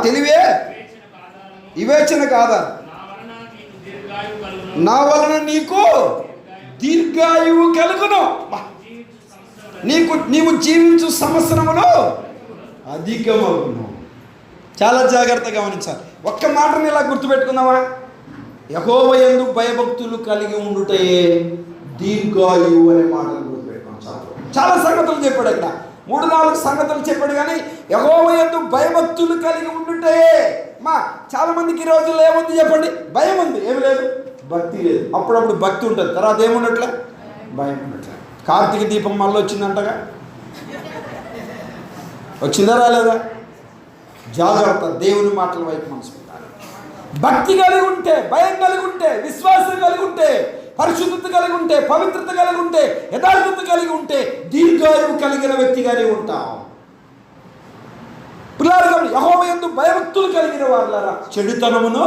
తెలివే వివేచనకు ఆధారం. నా వలన నీకు దీర్ఘాయువు కలుగును, నీవు జీవించు సంవత్సరములు అధికమగును. చాలా జాగ్రత్తగా గమనించాలి. ఒక్క మాటని ఇలా గుర్తుపెట్టుకుందామా? యెహోవా యందు భయభక్తులు కలిగి ఉండుటయే దీర్ఘాయువు అనే మాటను గుర్తుపెట్టుకున్నాం. చాలా సంగతులు చెప్పాడు అక్కడ, 3-4 సంగతులు చెప్పాడు. కానీ యెహోవా యందు భయభక్తులు కలిగి ఉండుటయే. చాలా మందికి ఈ రోజుల్లో ఏముంది చెప్పండి? భయం ఉంది, ఏమి లేదు, భక్తి లేదు. అప్పుడప్పుడు భక్తి ఉంటుంది, తర్వాత ఏమున్నట్లే, భయం ఉన్నట్లే. కార్తీక దీపం మళ్ళీ వచ్చిందంటగా, వచ్చిందా రాలేదా? జాగ్రత్త, దేవుని మాటల వైపు మనసు పెట్టాలి. భక్తి కలిగి ఉంటే, భయం కలిగి ఉంటే, విశ్వాసం కలిగి ఉంటే, పరిశుద్ధత కలిగి ఉంటే, పవిత్రత కలిగి ఉంటే, యథార్థత కలిగి ఉంటే దీర్ఘాయువు కలిగిన వ్యక్తిగానే ఉంటాం. పిల్లలు, యెహోవా యందు భయభక్తులు కలిగిన వాళ్ళారా చెడుతనమును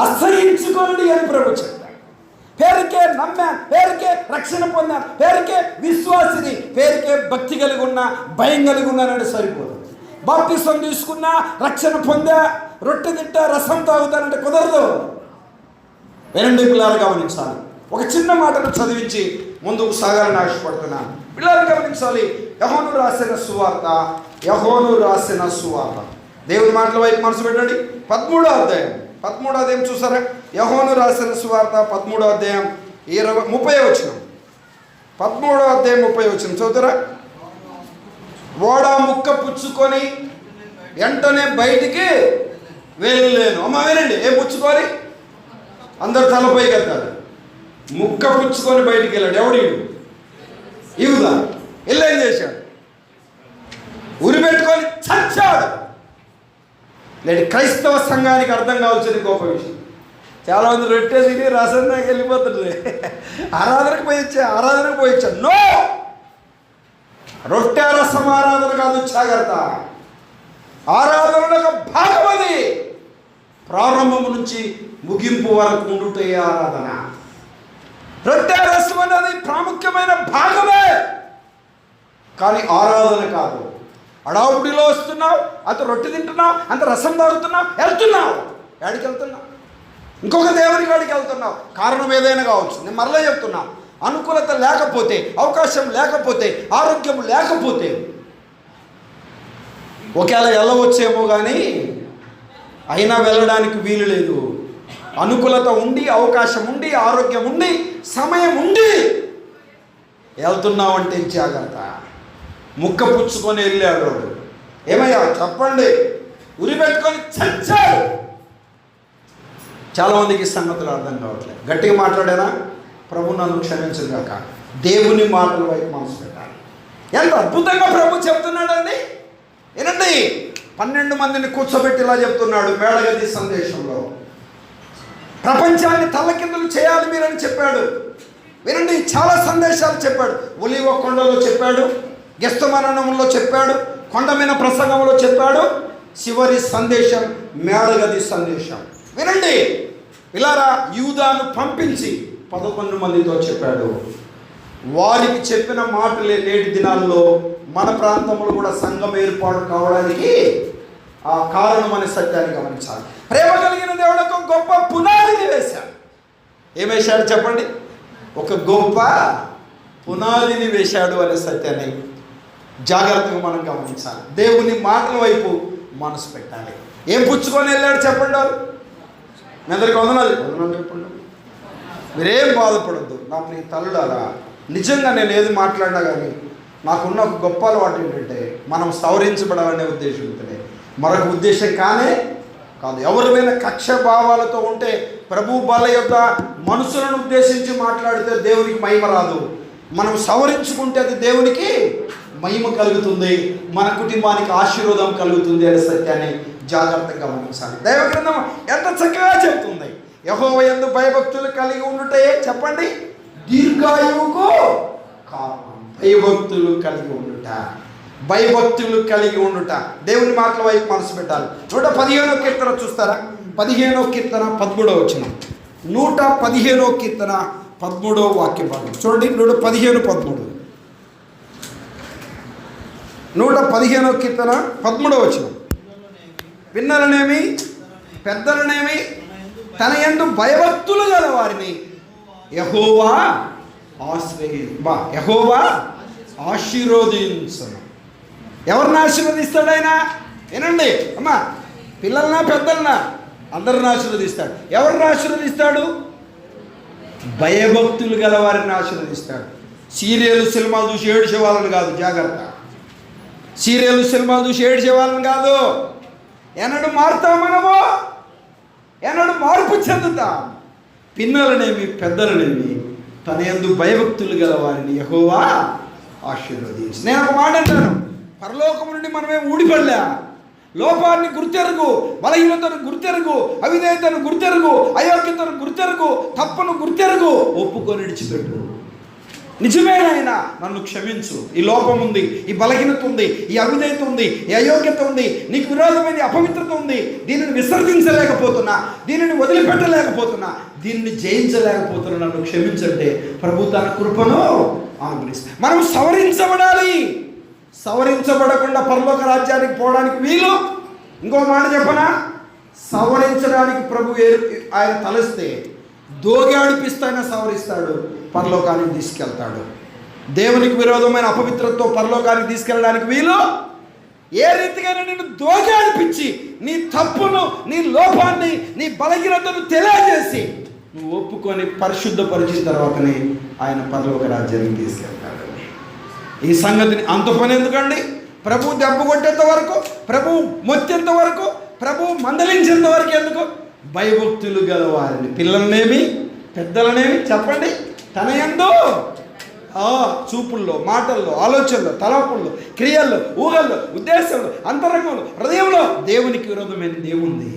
అసహించుకోండి అని ప్రభు చెప్పాడు. పేరుకే నమ్మాను, పేరుకే రక్షణ పొందాను, పేరుకే విశ్వాసిని, పేరుకే భక్తి కలిగి ఉన్నా, భయం కలిగి ఉన్నానంటే సరిపోదు. బాప్తిసం తీసుకున్నా, రక్షణ పొందా, రొట్టె తింటా, రసం తాగుతానంటే కుదరదు. వినండి పిల్లలు, గమనించాలి. ఒక చిన్న మాటను చదివించి ముందుకు సాగాలని ఆశపడుతున్నాను. పిల్లలు గమనించాలి. యోహాను రాసిన సువార్త దేవుని మాటల వైపు మనసు పెట్టండి. 13వ అధ్యాయం చూసారా? యోహాను రాసిన సువార్త 13వ అధ్యాయం 30వ వచనం. 13వ అధ్యాయం 30వ వచనం చదువుతారా? ఓడ ముక్క పుచ్చుకొని వెంటనే బయటికి వెళ్ళలేను. అమ్మ వినండి, ఏం పుచ్చుకొని? అందరు తలపై కట్టారు. ముక్క పుచ్చుకొని బయటికి వెళ్ళాడు. ఎవడు? యూదా. ఏం చేశాడు? ఉరి పెట్టుకొని చచ్చాడు. లేని క్రైస్తవ సంఘానికి అర్థం కావాల్సిన గొప్ప విషయం. చాలామంది రొట్టె తిని రసం దాకా వెళ్ళిపోతుంది. ఆరాధనకు పోయిచ్చా. నో, రొట్టె రసం ఆరాధన కాదు, జాగ్రత్త. ఆరాధనలో ఒక భాగం అది. ప్రారంభం నుంచి ముగింపు వరకు ఉండుటే ఆరాధన. రొట్టె రసం అనేది ప్రాముఖ్యమైన భాగమే, కానీ ఆరాధన కాదు. అడావుడిలో వస్తున్నావు, అంత రొట్టె తింటున్నావు, అంత రసం తాగుతున్నావు, వెళ్తున్నావు. ఎక్కడికి వెళ్తున్నావు? ఇంకొక దేవుని కాడికి వెళ్తున్నావు. కారణం ఏదైనా కావచ్చు. నేను మరలా చెప్తున్నా, అనుకూలత లేకపోతే, అవకాశం లేకపోతే, ఆరోగ్యం లేకపోతే ఒకవేళ వెళ్ళవచ్చేమో కానీ అయినా వెళ్ళడానికి వీలు లేదు. అనుకూలత ఉండి, అవకాశం ఉండి, ఆరోగ్యం ఉండి, సమయం ఉండి వెళ్తున్నావంటే జాగ్రత్త. ముక్క పుచ్చుకొని వెళ్ళాడు. ఏమయ్యా చెప్పండి, ఉరి పెట్టుకొని చచ్చాడు. చాలామందికి ఈ సంగతులు అర్థం కావట్లేదు. గట్టిగా మాట్లాడారా? ప్రభు నన్ను క్షమించుగాక. దేవుని మాటల వైపు మనసు పెట్టాలి. ఎంత అద్భుతంగా ప్రభు చెప్తున్నాడండి. ఏనండి, 12 మందిని కూర్చోబెట్టి ఇలా చెప్తున్నాడు మేడగది సందేశంలో. ప్రపంచాన్ని తల్లకిందులు చేయాలి మీరని చెప్పాడు. వినండి, చాలా సందేశాలు చెప్పాడు. ఒలీవ కొండలో చెప్పాడు, గెస్తమరణంలో చెప్పాడు, కొండ మీద ప్రసంగంలో చెప్పాడు. చివరి సందేశం మేడగది సందేశం. వినండి, ఇలారా యూదాను పంపించి 11 మందితో చెప్పాడు. వారికి చెప్పిన మాటలే నేటి దినాల్లో మన ప్రాంతంలో కూడా సంఘం ఏర్పాటు కావడానికి ఆ కారణం అనే సత్యాన్ని గమనించాలి. ప్రేమ కలిగిన దేవుడు ఒక గొప్ప పునాదిని వేశాడు. ఏం వేశాడు చెప్పండి? ఒక గొప్ప పునాదిని వేశాడు అనే సత్యాన్ని జాగ్రత్తగా మనం గమనించాలి. దేవుని మాటల వైపు మనసు పెట్టాలి. ఏం పుచ్చుకొని వెళ్ళాడు చెప్పండి? వాళ్ళు మీ అందరికి వందనాలు చెప్పండి. మీరేం బాధపడద్దు. నా ప్రియ తల్లులారా, నిజంగా నేను ఏది మాట్లాడినా కానీ నాకున్న ఒక గొప్ప అలవాటు ఏంటంటే మనం సవరించబడాలనే ఉద్దేశంతోనే, మరొక ఉద్దేశం కాదు. ఎవరిమైనా కక్ష భావాలతో ఉంటే ప్రభు బల యొక్క మనుషులను ఉద్దేశించి మాట్లాడితే దేవునికి మహిమ రాదు. మనం సవరించుకుంటే అది దేవునికి మహిమ కలుగుతుంది, మన కుటుంబానికి ఆశీర్వాదం కలుగుతుంది అనే సత్యాన్ని జాగ్రత్తగా గమనించాలి. దైవ గ్రంథం ఎంత చక్కగా చెప్తుంది. యెహోవా యందు భయభక్తులు కలిగి ఉండుటే చెప్పండి దీర్ఘాయువుకు కారణం. భయభక్తులు కలిగి ఉండుట, భయభక్తులు కలిగి ఉండుట. దేవుని మాటల వైపు మనసు పెట్టాలి. 115వ కీర్తన చూస్తారా? 15వ కీర్తన 13వ వచనం. 115వ కీర్తన 13వ వాక్య భాగం చూడండి. 115:13. 115వ కీర్తన 13వ వచనం. పిన్నలనేమి పెద్దలనేమి తన యందు భయభక్తులు గల వారిని యెహోవా యెహోవా ఆశీర్వదించును. ఎవరిని ఆశీర్వదిస్తాడు ఆయన? వినండి అమ్మా, పిల్లలనా పెద్దలనా అందరిని ఆశీర్వదిస్తాడు. ఎవరిని ఆశీర్వదిస్తాడు? భయభక్తులు గల వారిని ఆశీర్వదిస్తాడు. సీరియల్ సినిమాలు చూసి ఏడ్చే వాళ్ళని కాదు, జాగ్రత్త. సీరియల్ సినిమాలు చూసి ఏడ్చే వాళ్ళని కాదు. ఎన్నడు మారుతాం మనము, ఎన్నడు మార్పు చెందుతాం. పిన్నలనేమి పెద్దలనేమి తన యందు భయభక్తులు గల వారిని యెహోవా ఆశీర్వదించు. నేను ఒక మాట అంటాను, పరలోకం నుండి మనమేం ఊడిపడలే. లోపాన్ని గుర్తెరుగు, బలహీనతను గుర్తెరుగు, అవిధేయతను గుర్తెరుగు, అయోగ్యతను గుర్తెరుగు, తప్పును గుర్తెరుగు, ఒప్పుకొని విడిచిపెట్టు. నిజమేనాయన నన్ను క్షమించు, ఈ లోపం ఉంది, ఈ బలహీనత ఉంది, ఈ అవిధేయత ఉంది, ఈ అయోగ్యత ఉంది, నీకు విరోధమైన అపవిత్రత ఉంది, దీనిని విసర్జించలేకపోతున్నా, దీనిని వదిలిపెట్టలేకపోతున్నా, దీనిని జయించలేకపోతున్నా, నన్ను క్షమించంటే ప్రభు తన కృపను అనుగ్రహిస్తాడు. మనం సవరించబడాలి. సవరించబడకుండా పరలోక రాజ్యానికి పోవడానికి వీలు. ఇంకో మాట చెప్పనా? సవరించడానికి ప్రభు ఆయన తలస్తే దోగాడిపిస్తాయినా సవరిస్తాడు, పరలోకానికి తీసుకెళ్తాడు. దేవునికి విరోధమైన అపవిత్రతతో పరలోకానికి తీసుకెళ్ళడానికి వీలు. ఏ రీతిగా నిన్ను దోగాడిపించి నీ తప్పును, నీ లోపాన్ని, నీ బలహీనతను తెలియజేసి నువ్వు ఒప్పుకొని పరిశుద్ధపరిచిన తర్వాతనే ఆయన పరలోక రాజ్యానికి తీసుకెళ్తాడు. ఈ సంగతిని అంత పని ఎందుకండి? ప్రభు దెబ్బ కొట్టేంత వరకు, ప్రభు మొత్తేంత వరకు, ప్రభు మందలించేంత వరకు ఎందుకు? భయభక్తులు గల వారిని, పిల్లలనేమి పెద్దలనేమి చెప్పండి తన యందు చూపుల్లో, మాటల్లో, ఆలోచనలో, తలపుల్లో, క్రియల్లో, ఊహల్లో, ఉద్దేశంలో, అంతరంగంలో, హృదయంలో దేవునికి విరోధమైన దేవుంది.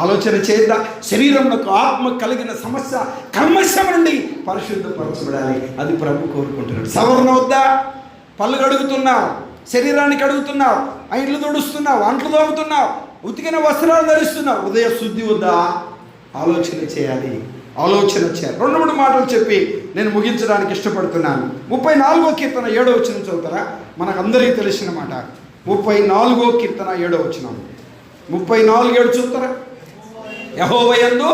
ఆలోచన చేద్దాం. శరీరంలో ఆత్మ కలిగిన సమస్య కల్మషం నుండి పరిశుద్ధపరచబడాలి. అది ప్రభు కోరుకుంటున్నాడు. సవరణ వద్దా? పళ్ళు కడుగుతున్నావు, శరీరానికి అడుగుతున్నావు, ఇంట్లు తుడుస్తున్నావు, అంట్లు తోముతున్నావు, ఉతికిన వస్త్రాలు ధరిస్తున్నావు, ఉదయ శుద్ధి వద్దా? ఆలోచన చేయాలి. ఆలోచన చేయాలి. 2-3 మాటలు చెప్పి నేను ముగించడానికి ఇష్టపడుతున్నాను. 34వ కీర్తన 7వ వచనం చదువుతారా? మనకు అందరికీ తెలిసిన మాట. 34వ కీర్తన 7వ వచనం. 34:7 చూస్తారా? యెహోవా యందు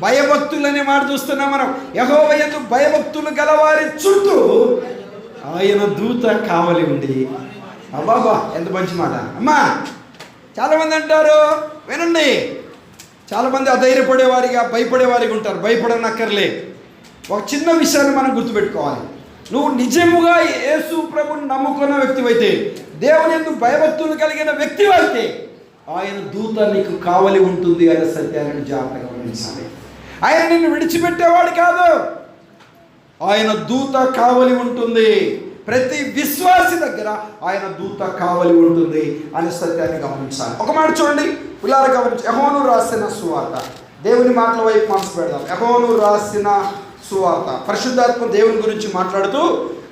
భయభక్తులు అనే మాట చూస్తున్నాం మనం. యెహోవా యందు భయభక్తులు గలవారి చుట్టూ ఆయన దూత కావలి ఉండి అబ్బాబా ఎంత మంచి మాట అమ్మా. చాలామంది అంటారు, వినండి, చాలామంది అధైర్యపడేవారిగా భయపడేవారిగా ఉంటారు. భయపడనక్కర్లే. ఒక చిన్న విషయాన్ని మనం గుర్తుపెట్టుకోవాలి. నువ్వు నిజముగా యేసు ప్రభుని నమ్ముకున్న వ్యక్తివైతే, దేవుని యందు భయభక్తులు కలిగిన వ్యక్తివైతే, ఆయన దూత నీకు కావలి ఉంటుంది అనే సత్యాన్ని జాగ్రత్తగా గమనించాలి. ఆయన నిన్ను విడిచిపెట్టేవాడు కాదు, ఆయన దూత కావలి ఉంటుంది. ప్రతి విశ్వాసి దగ్గర ఆయన దూత కావలి ఉంటుంది అనే సత్యాన్ని గమనించాలి. ఒక మాట చూడండి పిల్లలు గమనించి, యెహోను రాసిన సువార్త, దేవుని మాటల వైపు మనసు పెడదాం. యెహోను రాసిన సువార్త, పరిశుద్ధాత్మ దేవుని గురించి మాట్లాడుతూ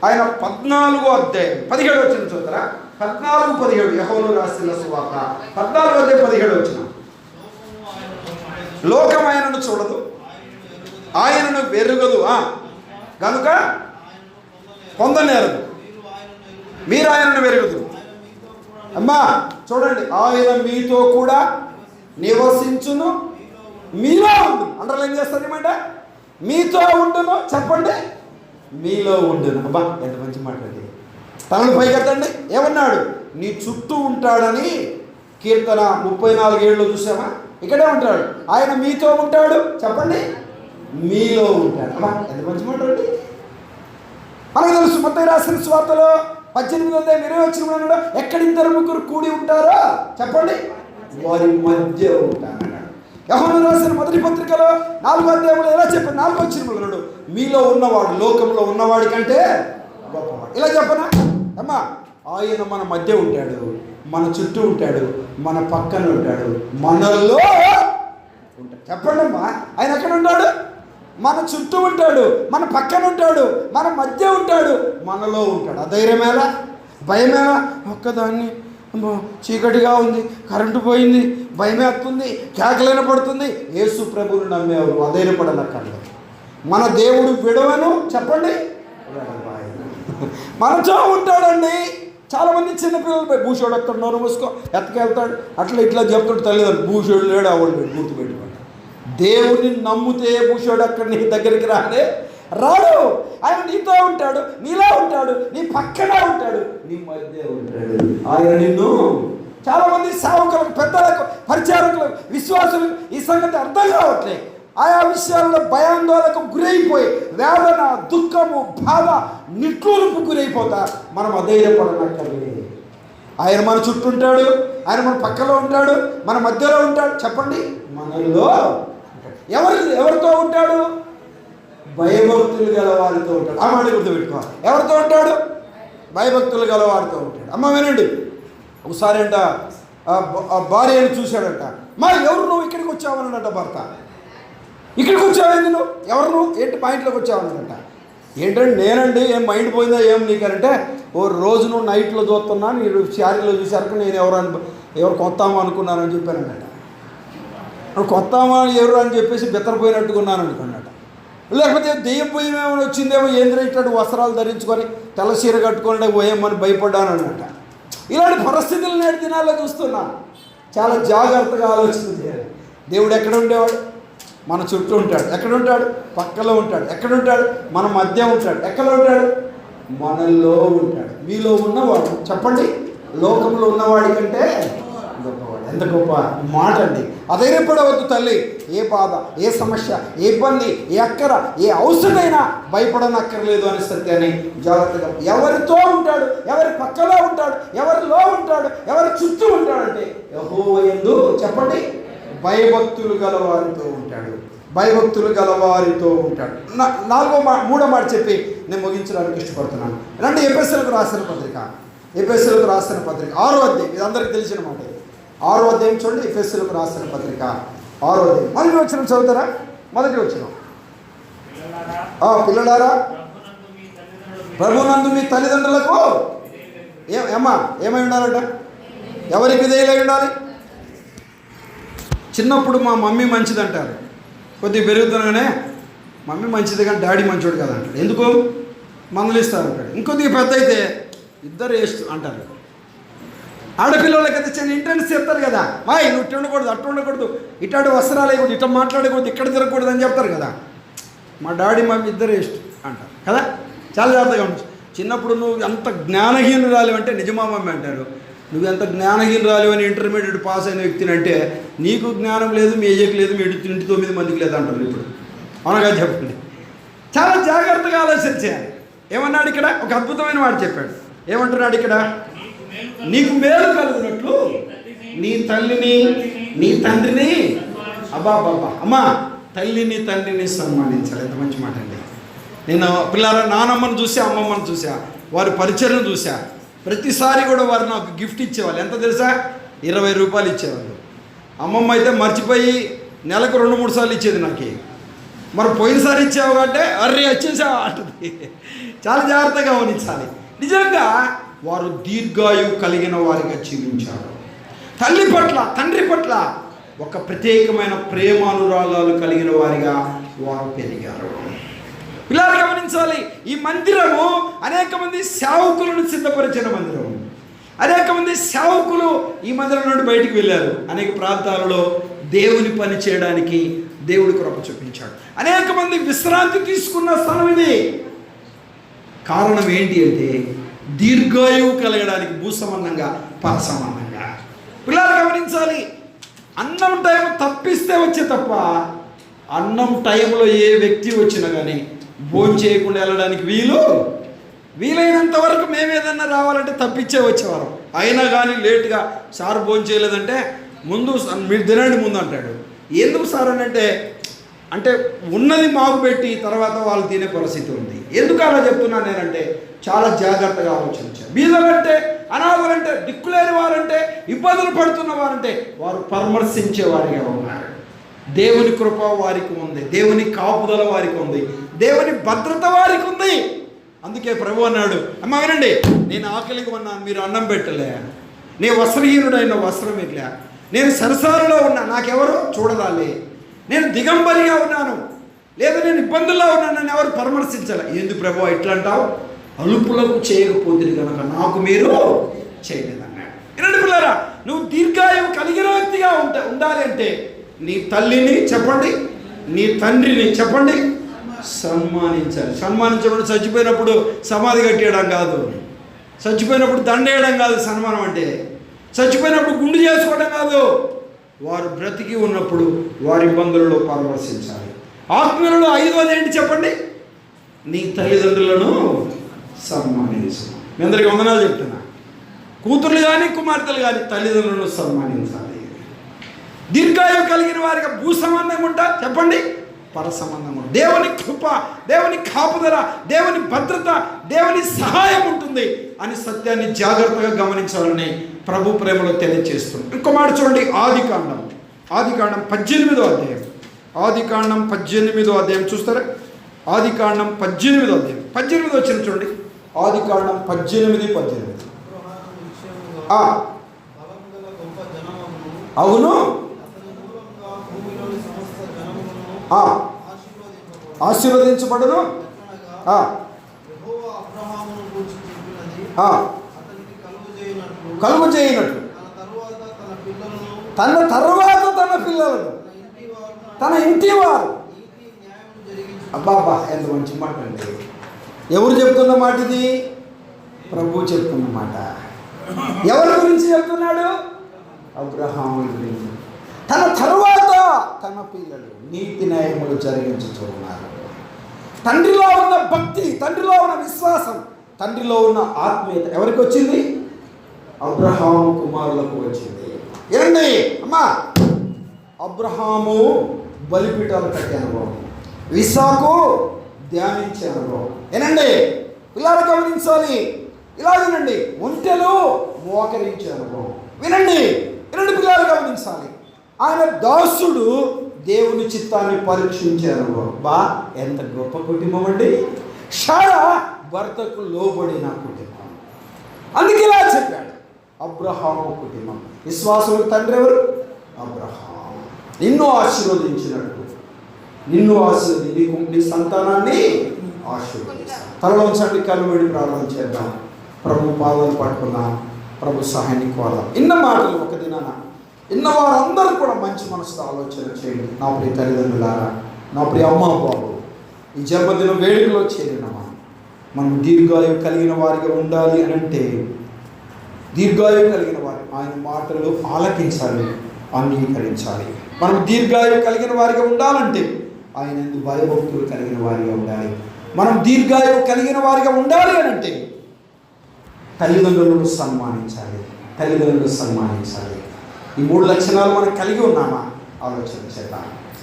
ఆయన 14వ అధ్యాయం 17 వచ్చిన చూద్దారా. 14:17 యెహోను రాసిన సువార్త 14:17 లోకం ఆయనను చూడదు, ఆయనను వెరుగదు, కనుక పొందనేరదు, మీరు ఆయనను వెరుగుదు. అమ్మా చూడండి, ఆయన మీతో కూడా నివసించును, మీలో ఉండును. అండర్లైన్ చేస్తారు ఏమంటే, మీతో ఉండును, చెప్పండి, మీలో ఉండును. అబ్బా ఎంత మంచి మాట్లాడి, తనను పైకెత్తండి. ఏమన్నాడు? నీ చుట్టూ ఉంటాడని కీర్తన 34:7 చూసామా? ఇక్కడే ఉంటాడు. ఆయన మీతో ఉంటాడు, చెప్పండి, మీలో ఉంటాడు. అబ్బా ఎంత మంచి మాట్లాడి. మనకు తెలుసు మత్తయి రాసిన సువార్తలో 18:20 ఎక్కడ 2-3 కూడి ఉంటారో చెప్పండి, వారి మధ్య ఉంటారన్నాడు. యోహాను రాసిన మొదటి పత్రికలో 4వ అధ్యాయంలో ఎలా చెప్పాడు? 4వ వచనంలో మీలో ఉన్నవాడు లోకంలో ఉన్నవాడి కంటే గొప్పవాడు. ఇలా చెప్పనా అమ్మా? ఆయన మన మధ్య ఉంటాడు, మన చుట్టూ ఉంటాడు, మన పక్కన ఉంటాడు, మనలో ఉంటాడు. చెప్పండి అమ్మా, ఆయన ఎక్కడ ఉంటాడు? మన చుట్టూ ఉంటాడు, మన పక్కన ఉంటాడు, మన మధ్య ఉంటాడు, మనలో ఉంటాడు. అధైర్యమేలా, భయమేలా? ఒక్కదాన్ని చీకటిగా ఉంది, కరెంటు పోయింది, భయమేస్తుంది, కేకలైన పడుతుంది. యేసు ప్రభువుని నమ్మేవారు అధైర్యపడనక్కర్లేదు. మన దేవుడు విడవను, చెప్పండి, మనతో ఉంటాడండి. చాలామంది చిన్నపిల్లలపై భూషోడు వస్తాడు, నోరు మూసుకో, ఎత్తకెళ్తాడు, అట్లా ఇట్లా చెప్తాడు తల్లిదండ్రులు. భూషోడు లేడు, అవడు గుర్తుపెట్టుకోండి. దేవుని నమ్మితే భూషోడు అక్కడ నీ దగ్గరికి రాడు. ఆయన నీతో ఉంటాడు, నీలో ఉంటాడు, నీ పక్కన ఉంటాడు, నీ మధ్య ఉంటాడు. ఆయన నిన్ను, చాలామంది సేవకులకు, పెద్దలకు, పరిచారకులకు, విశ్వాసులకు ఈ సంగతి అర్థం కావట్లేదు. ఆయా విషయాల్లో భయాందోళనకు గురైపోయి వేదన, దుఃఖము, బాధ, నిట్టూర్పు గురైపోతా మనం అధైర్యపడనక్కర్లేదు. ఆయన మన చుట్టూ ఉంటాడు, ఆయన మన పక్కలో ఉంటాడు, మన మధ్యలో ఉంటాడు, చెప్పండి, మనలో. ఎవరితో ఉంటాడు? భయభక్తులు గల వారితో ఉంటాడు. ఆ మాట గుర్తుపెట్టుకోవాలి. ఎవరితో ఉంటాడు? భయభక్తులు గల వారితో ఉంటాడు. అమ్మ వినండి, ఒకసారి అంట భార్యను చూశాడంట. ఎవరు నువ్వు ఇక్కడికి వచ్చావనంట భర్త. ఇక్కడికి వచ్చావేంది నువ్వు? ఎవరు నువ్వు? ఏంటి మా ఇంట్లోకి వచ్చావనంట. ఏంటంటే నేనండి, ఏం మైండ్ పోయిందా ఏం నీకంటే, ఓ రోజు నువ్వు నైట్లో చూస్తున్నా, మీరు శారీలో చూసారు, నేను ఎవరు కొత్తామో అనుకున్నానని చెప్పానంట. నువ్వు కొత్తామా ఎవరు అని చెప్పేసి బెత్తరపోయినట్టుకున్నాను అనుకున్నాట. లేకపోతే దెయ్యం పోయి ఏమైనా వచ్చిందేమో, ఏంద్ర ఇట్లాంటి వస్త్రాలు ధరించుకొని తెల్ల చీర కట్టుకొని పోయేమని భయపడ్డాను అన్నట. ఇలాంటి పరిస్థితులు నేటి దినాల్లో చూస్తున్నాను. చాలా జాగ్రత్తగా ఆలోచన చేయాలి. దేవుడు ఎక్కడ ఉండేవాడు? మన చుట్టూ ఉంటాడు. ఎక్కడ ఉంటాడు? పక్కలో ఉంటాడు. ఎక్కడ ఉంటాడు? మన మధ్య ఉంటాడు. ఎక్కడ ఉంటాడు? మనలో ఉంటాడు. మీలో ఉన్నవాడు, చెప్పండి, లోకంలో ఉన్నవాడి కంటే గొప్పవాడు. ఎంత గొప్ప మాట అండి. అధైర్యపడవద్దు తల్లి. ఏ బాధ, ఏ సమస్య, ఏ ఇబ్బంది, ఏ అక్కర, ఏ అవసరమైనా భయపడనక్కర్లేదు అనే సత్యాన్ని జాగ్రత్తగా. ఎవరితో ఉంటాడు? ఎవరి పక్కలో ఉంటాడు? ఎవరిలో ఉంటాడు? ఎవరి చుట్టూ ఉంటాడంటే యెహోవా యందు, చెప్పండి, భయభక్తులు గలవారితో ఉంటాడు. భయభక్తులు గలవారితో ఉంటాడు. మూడో మాట చెప్పి నేను ముగించడానికి ఇష్టపడుతున్నాను. రండి ఎఫెసీయులకు రాసిన పత్రిక, ఎఫెసీయులకు రాసిన పత్రిక 6వ అధ్యాయం. ఇది అందరికీ తెలిసిన మాట. 6వ అధ్యాయం చూడండి. ఎఫెసీయులకు రాసిన పత్రిక 6వ అధ్యాయం మొదటి వచనం చదువుతారా? మొదటి వచనం, పిల్లలారా ప్రభునందు మీ తల్లిదండ్రులకు ఏమై ఉండాలంట? ఎవరికి విధేయులై ఉండాలి? చిన్నప్పుడు మా మమ్మీ మంచిది అంటారు, కొద్దిగా పెరుగుతున్నానే మమ్మీ మంచిది కానీ డాడీ మంచోడు కదా అంటాడు. ఎందుకు? మందలిస్తారు అంటాడు. ఇంకొద్దిగా పెద్ద అయితే ఇద్దరు వేస్ట్ అంటారు. ఆడపిల్లలకైతే చిన్న ఇంటెన్స్ చెప్తారు కదా, నువ్వు ఇట్టు ఉండకూడదు, అట్టు ఉండకూడదు, ఇట్లాంటి వస్త్రాలు వేయకూడదు, ఇట్లా మాట్లాడకూడదు, ఇక్కడ తిరగకూడదు అని చెప్తారు కదా. మా డాడీ మమ్మీ ఇద్దరు వేస్ట్ అంటారు కదా. చాలా జాగ్రత్తగా ఉంటుంది. చిన్నప్పుడు నువ్వు ఎంత జ్ఞానహీనురాలు అంటే నిజమా మమ్మీ అంటారు. నువ్వు ఎంత జ్ఞానహీనురాలు అని ఇంటర్మీడియట్ పాస్ అయిన వ్యక్తిని అంటే నీకు జ్ఞానం లేదు, మీ ఏజకి లేదు, మీ ఇంటి 9 మందికి లేదు అంటారు. ఇప్పుడు అవునగా చెప్పండి. చాలా జాగ్రత్తగా ఆలోచన చేయాలి. ఏమన్నాడు ఇక్కడ? ఒక అద్భుతమైన వాడు చెప్పాడు. ఏమంటున్నాడు ఇక్కడ? నీకు మేలు కలుగునట్లు నీ తల్లిని నీ తండ్రిని అబ్బాబ్బా అమ్మా తల్లిని తండ్రిని సన్మానించాలి. ఎంత మంచి మాట అండి. నేను పిల్లల నానమ్మను చూసా, అమ్మమ్మను చూసా, వారి పరిచయం చూసా. ప్రతిసారి కూడా వారు నాకు గిఫ్ట్ ఇచ్చేవాళ్ళు. ఎంత తెలుసా? 20 రూపాయలు ఇచ్చేవాళ్ళు. అమ్మమ్మ అయితే మర్చిపోయి నెలకు 2-3 సార్లు ఇచ్చేది నాకు. మరి పోయినసారి ఇచ్చావు అంటే అర్రే వచ్చేసావా అంటుంది. చాలా జాగ్రత్తగా గమనించాలి. నిజంగా వారు దీర్ఘాయువు కలిగిన వారిగా జీవించారు. తల్లి పట్ల తండ్రి పట్ల ఒక ప్రత్యేకమైన ప్రేమానురాగాలు కలిగిన వారిగా వారు పెరిగారు. పిల్లలు గమనించాలి. ఈ మందిరము అనేక మంది సేవకులను సిద్ధపరిచిన మందిరం. అనేక మంది సేవకులు ఈ మందిరం నుండి బయటికి వెళ్ళారు. అనేక ప్రాంతాలలో దేవుని పని చేయడానికి దేవుడి కృప చూపించాడు. అనేక మంది విశ్రాంతి తీసుకున్న స్థలం ఇది. కారణం ఏంటి అంటే దీర్ఘాయువు కలగడానికి భూసంబంధంగా పరసంబంధంగా. పిల్లలు గమనించాలి. అన్నం టైం తప్పిస్తే వచ్చే తప్ప అన్నం టైంలో ఏ వ్యక్తి వచ్చినా కానీ భోజనం చేయకుండా వెళ్ళడానికి వీలైనంత వరకు మేము ఏదన్నా రావాలంటే తప్పించే వచ్చేవారం. అయినా కానీ లేటుగా సార్ భోజనం చేయలేదంటే ముందు మీరు తినండి ముందు అంటాడు. ఎందుకు సార్ అంటే ఉన్నది మాకు పెట్టి తర్వాత వాళ్ళు తినే పరిస్థితి ఉంది. ఎందుకు అలా చెప్తున్నాను నేనంటే చాలా జాగ్రత్తగా ఆలోచించారు. బీదలంటే అనాథలంటే దిక్కులేని వారంటే ఇబ్బందులు పడుతున్న వారంటే వారు పరామర్శించే వారిగా ఉన్నారు. దేవుని కృప వారికి ఉంది, దేవుని కాపుదల వారికి ఉంది, దేవుని భద్రత వారికి ఉంది. అందుకే ప్రభు అన్నాడు, అమ్మ వినండి, నేను ఆకలికి ఉన్నాను, మీరు అన్నం పెట్టలే, నేను వస్త్రహీనుడైన వస్త్రం ఇట్లా, నేను సరసాలలో ఉన్నా, నాకెవరు చూడరాలే, నేను దిగంబరిగా ఉన్నాను, లేదా నేను ఇబ్బందుల్లో ఉన్నాను, నన్ను ఎవరు పరామర్శించాలి. ఎందుకు ప్రభు ఇట్లా అంటావు? అలుపులకు చేయకపోతుంది కనుక నాకు మీరు చేయలేదన్నాడు. వినండి పిల్లరా, నువ్వు దీర్ఘాయువు కలిగిన వ్యక్తిగా ఉండాలి అంటే నీ తల్లిని చెప్పండి, నీ తండ్రిని చెప్పండి సన్మానించాలి. సన్మానించడం చచ్చిపోయినప్పుడు సమాధి కట్టేయడం కాదు, చచ్చిపోయినప్పుడు దండేయడం కాదు. సన్మానం అంటే చచ్చిపోయినప్పుడు గుండు చేసుకోవడం కాదు. వారు బ్రతికి ఉన్నప్పుడు వారి ఇబ్బందులలో పరామర్శించాలి. ఆత్మీయులలో 5వది ఏంటి చెప్పండి? నీ తల్లిదండ్రులను సన్మానించు. మీ అందరికీ వందనాలు చెప్తున్నా. కూతుర్లు కానీ కుమార్తెలు కానీ తల్లిదండ్రులను సన్మానించాలి. దీర్ఘాయువు కలిగిన వారికి భూ సంబంధం ఉంటా చెప్పండి, పర సంబంధం ఉంటుంది. దేవుని కృప, దేవుని కాపుదల, దేవుని భద్రత, దేవుని సహాయం ఉంటుంది అని సత్యాన్ని జాగ్రత్తగా గమనించాలని ప్రభు ప్రేమలో తెలియజేస్తుంది. ఇంకో మాట చూడండి, ఆదికాండం 18వ అధ్యాయం. ఆదికాండం 18వ అధ్యాయం చూస్తారా? ఆదికాండం 18వ అధ్యాయం 18 వచ్చిన చూడండి. ఆదికాండం 18. అవును, ఆశీర్వదించబడును. కలుగు చేయనట్లు తన తరువాత తన పిల్లలను తన ఇంటి వారు. అబ్బాబ్బా ఎంత మంచి మాట అండి. ఎవరు చెప్తున్న మాట ఇది? ప్రభు చెప్తున్న మాట. ఎవరి గురించి చెప్తున్నాడు? అబ్రహాము గురించి. తన తరువాత తన పిల్లలు నీతి న్యాయములు జరిగించుతున్నారు. తండ్రిలో ఉన్న భక్తి, తండ్రిలో ఉన్న విశ్వాసం, తండ్రిలో ఉన్న ఆత్మీయత ఎవరికి వచ్చింది? అబ్రహాము కుమారులకు వచ్చింది. ఏనండి అమ్మా, అబ్రహాము బలిపీఠాలు కట్టే అనుభవం, ఇస్సాకు ధ్యానించే అనుభవం. ఏనండి పిల్లలు గమనించాలి. ఇలా వినండి, ఒంటెలు మోకరించే అనుభవం. వినండి పిల్లలు గమనించాలి. ఆయన దాసుడు దేవుని చిత్తాన్ని పరీక్షించే అనుభవం. ఎంత గొప్ప కుటుంబం అండి. షారా భర్తకు లోబడిన కుటుంబం. అందుకే ఇలా చెప్పాడు, అబ్రహాము కుటుంబం. విశ్వాసులకు తండ్రి ఎవరు? అబ్రహాం. నిన్ను ఆశీర్వదించినట్టు నిన్ను నీ సంతానాన్ని ఆశీర్వదిస్తాను. తలలో ఉంచండి, కళ్ళు వేడి ప్రార్థన చేద్దాం. ప్రభు పాదాలు పట్టుకుందాం, ప్రభు సహాయాన్ని కోరదాం. ఇన్న మాటలు ఒక దినాన ఇన్న వారందరూ కూడా మంచి మనసుతో ఆలోచన చేయండి. నా ప్రియ తల్లిదండ్రులారా, నా ప్రియ అమ్మ బాబు, ఈ జన్మదిన వేడుకలో చేరిన మనం దీర్ఘాయువు కలిగిన వారిగా ఉండాలి అని అంటే దీర్ఘాయువు కలిగిన వారు ఆయన మాటలు ఆలకించాలి, అంగీకరించాలి. మనం దీర్ఘాయువు కలిగిన వారిగా ఉండాలంటే ఆయన యందు భయభక్తులు కలిగిన వారిగా ఉండాలి. మనం దీర్ఘాయువు కలిగిన వారిగా ఉండాలి అని అంటే తల్లిదండ్రులను సన్మానించాలి, తల్లిదండ్రులను సన్మానించాలి. ఈ 3 లక్షణాలు మనం కలిగి ఉన్నామా?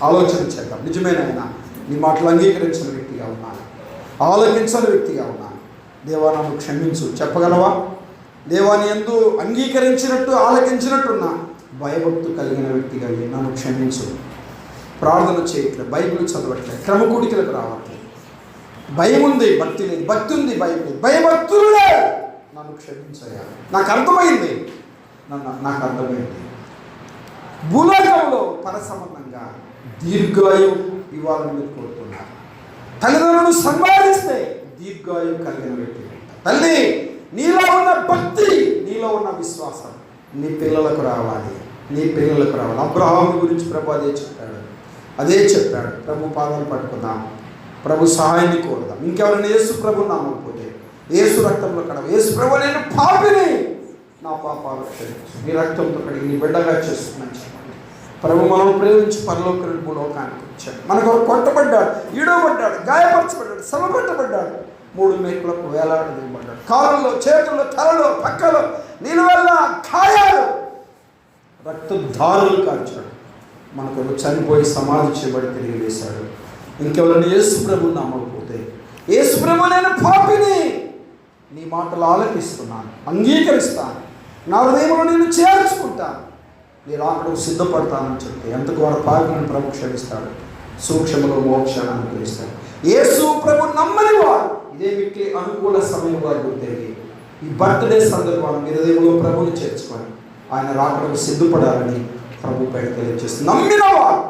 ఆలోచన చేద్దాం. నిజమేనైనా నీ మాటలు అంగీకరించిన వ్యక్తిగా ఉన్నాను, ఆలోచించని వ్యక్తిగా ఉన్నాను. దేవా నన్ను క్షమించు చెప్పగలవా? దేవాని యందు అంగీకరించినట్టు ఆలకించినట్టున్నా భయభక్తు కలిగిన వ్యక్తిగా నన్ను క్షమించు. ప్రార్థన చేయట్లేదు, బైబిల్ చదవట్లేదు, క్రమకూడికలకు రావట్లేదు, భయం ఉంది భక్తి లేదు, భక్తి ఉంది భయం లేదు, భయభక్తులే నన్ను క్షమించయ్యా. నాకు అర్థమైంది. భూలోకంలో పరసంబంధంగా దీర్ఘాయువు ఇవ్వాలని మీరు కోరుతున్నారు. తల్లిదండ్రులను సన్మానిస్తే దీర్ఘాయువు కలిగిన వ్యక్తి. తల్లి, నీలో ఉన్న భక్తి, నీలో ఉన్న విశ్వాసం నీ పిల్లలకు రావాలి, నీ పిల్లలకు రావాలి. అబ్రహాము గురించి ప్రభు అదే చెప్పాడు. ప్రభు పాదాలు పట్టుకుందాం, ప్రభు సహాయాన్ని కోరుదాం. ఇంకెవరైనా యేసు ప్రభు నామకపోతే యేసు రక్తంలో కడవ. యేసు ప్రభు, నేను పాపిని, నా పాపాలు క్షమించు, నీ రక్తంతో కడిగి నీ బిడ్డగా చేస్తున్నాను చెప్పండి. ప్రభు మనం ప్రేమించి పరలోక లోకానికి వచ్చాడు. మనకు కొట్టబడ్డాడు, ఈడవబడ్డాడు, గాయపరచబడ్డాడు, శ్రమపెట్టబడ్డాడు, 3 మేకులకు వేలాడదీయబడ్డాడు. కాళ్ళలో, చేతుల్లో, తలలో, పక్కలో నిలువెల్ల గాయాలు, రక్తధారులు కార్చాడు. మనకు చనిపోయి సమాధి చేయబడి తిరిగి వేశాడు. ఇంకెవరైనా యేసు ప్రభు నమ్మకపోతే యేసు ప్రభు, నేను పాపిని, నీ మాటలు ఆలకిస్తున్నాను, అంగీకరిస్తాను, నా హృదయంలో నేను చేర్చుకుంటాను, నీ రాకడకు సిద్ధపడతానని చెప్తే ఎంత ఘోర పాపిని ప్రభు క్షమిస్తాడు, సూక్ష్మలో మోక్షాన్ని అనుగ్రహిస్తాడు. యేసు ప్రభు నమ్మని వారు ఇదే మీకు అనుకూల సమయం వారు తిరిగి ఈ బర్త్డే సందర్భాన్ని మీ హృదయంలో ప్రభుని చేర్చుకొని ఆయన రాకడకు సిద్ధపడాలని ప్రభు పైన తెలియజేస్తుంది. నమ్మిన వారు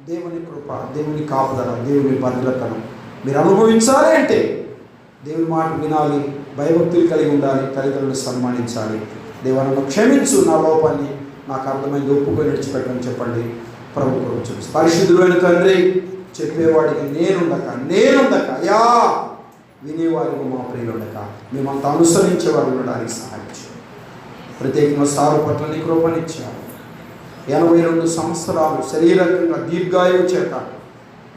దేవుని కృప, దేవుని కాపుదల, దేవుని భద్రతను మీరు అనుభవించాలి అంటే దేవుని మాట వినాలి, భయభక్తులు కలిగి ఉండాలి, తల్లిదండ్రులను సన్మానించాలి. దేవాలను క్షమించు, నా లోపాన్ని నాకు అర్థమైంది ఒప్పుకొని విడిచిపెట్టని చెప్పండి. ప్రభు కృప చూపిస్తుంది. పరిశుద్ధులైన తండ్రి, చెప్పేవాడికి నేనుండక అయ్యా వినేవారికి మా ప్రియులుండక మేమంతా అనుసరించేవారు ఉండడానికి సహాయం చేయాలి. ప్రత్యేకంగా సారు పట్ల నీ కృపనిచ్చారు. 82 సంవత్సరాలు శరీరకంగా దీర్ఘాయువు చేత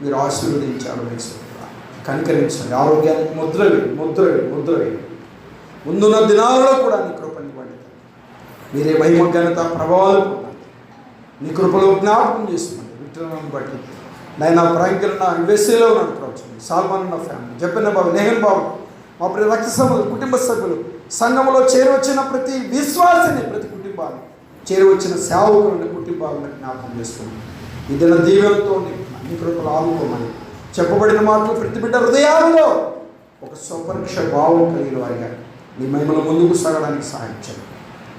మీరు ఆశీర్వదించారు. కనికరించండి, ఆరోగ్యానికి ముద్రవి ముందున్న దినాలలో కూడా నీ కృపనివ్వండి. మీరే మహిమ ఘనత ప్రభావాలు పొందండి. నీ కృపలో జ్ఞాపకం చేసుకోండి. విఠలను బట్టి నైనా ప్రాంకరణ యుఎస్ఏలో ఉన్నాను ప్రవచండి. సాల్మాన్ ఉన్న ఫ్యామిలీ, జపెన్న బాబు, నెహన్ బాబు, మా ప్రతి రక్త సభ్యులు, కుటుంబ సభ్యులు, సంఘంలో చేరువచ్చిన ప్రతి విశ్వాసిని, ప్రతి కుటుంబాన్ని, చేరువచ్చిన సేవకులను, కుటుంబాలను జ్ఞాపకం చేసుకోండి. ఇదిన దీవెనతో నీ కృపలు ఆదుకోమని చెప్పబడిన మాటలు ప్రతి బిడ్డ హృదయాల్లో ఒక స్వపరీక్ష భావం కలిగిన వారిగా నీ మహిమల ముందుకు సాగడానికి సహాయం చేయండి.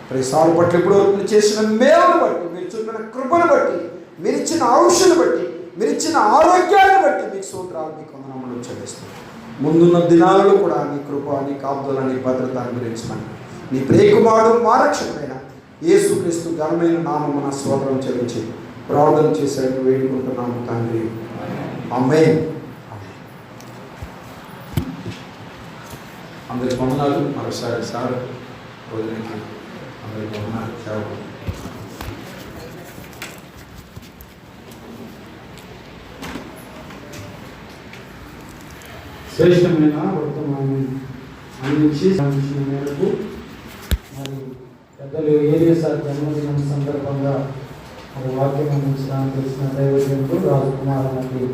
ప్రతిసారి పట్ల ఇప్పుడు చేసిన మేలును బట్టి, మీరు చూపిన కృపను బట్టి, మీరు ఇచ్చిన ఆయుష్ను బట్టి, మీరు ఇచ్చిన ఆరోగ్యాన్ని బట్టి మీకు స్తోత్రాలు, మీకు వందనములు చెల్లిస్తున్నాను. ముందున్న దినాలలో కూడా నీ కృప, నీ కాపుదల, నీ భద్రత అనుగ్రహించమని నీ ప్రియకుమారుడు మా రక్షకుడైన యేసుక్రీస్తు ఘనమైన నామమున స్తోత్రం చెల్లించి ప్రార్థన చేసేట్టు వేడుకుంటున్నాము తండ్రి. ఆమేన్. అందరికి వందనాలు. మరోసారి సార్ రోజునికి అందరికి వందనాలు. సేవలు శ్రేష్టమైన వర్తమానం అందించి సాధించిన మేరకు మరి పెద్దలు ఏరియసార్ జన్మదినం సందర్భంగా మరి వాక్యం అందించడానికి తెలిసిన దైవజనుడు రాజకుమార్ గారికి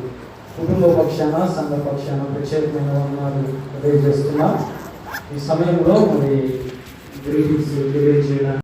కుటుంబ పక్షాన, సంఘ పక్షాన ప్రత్యేకమైన వందనాలు తెలియజేస్తున్నాం. ఈ సమయంలో మరి గ్రీటింగ్స్ తెలియజేయడానికి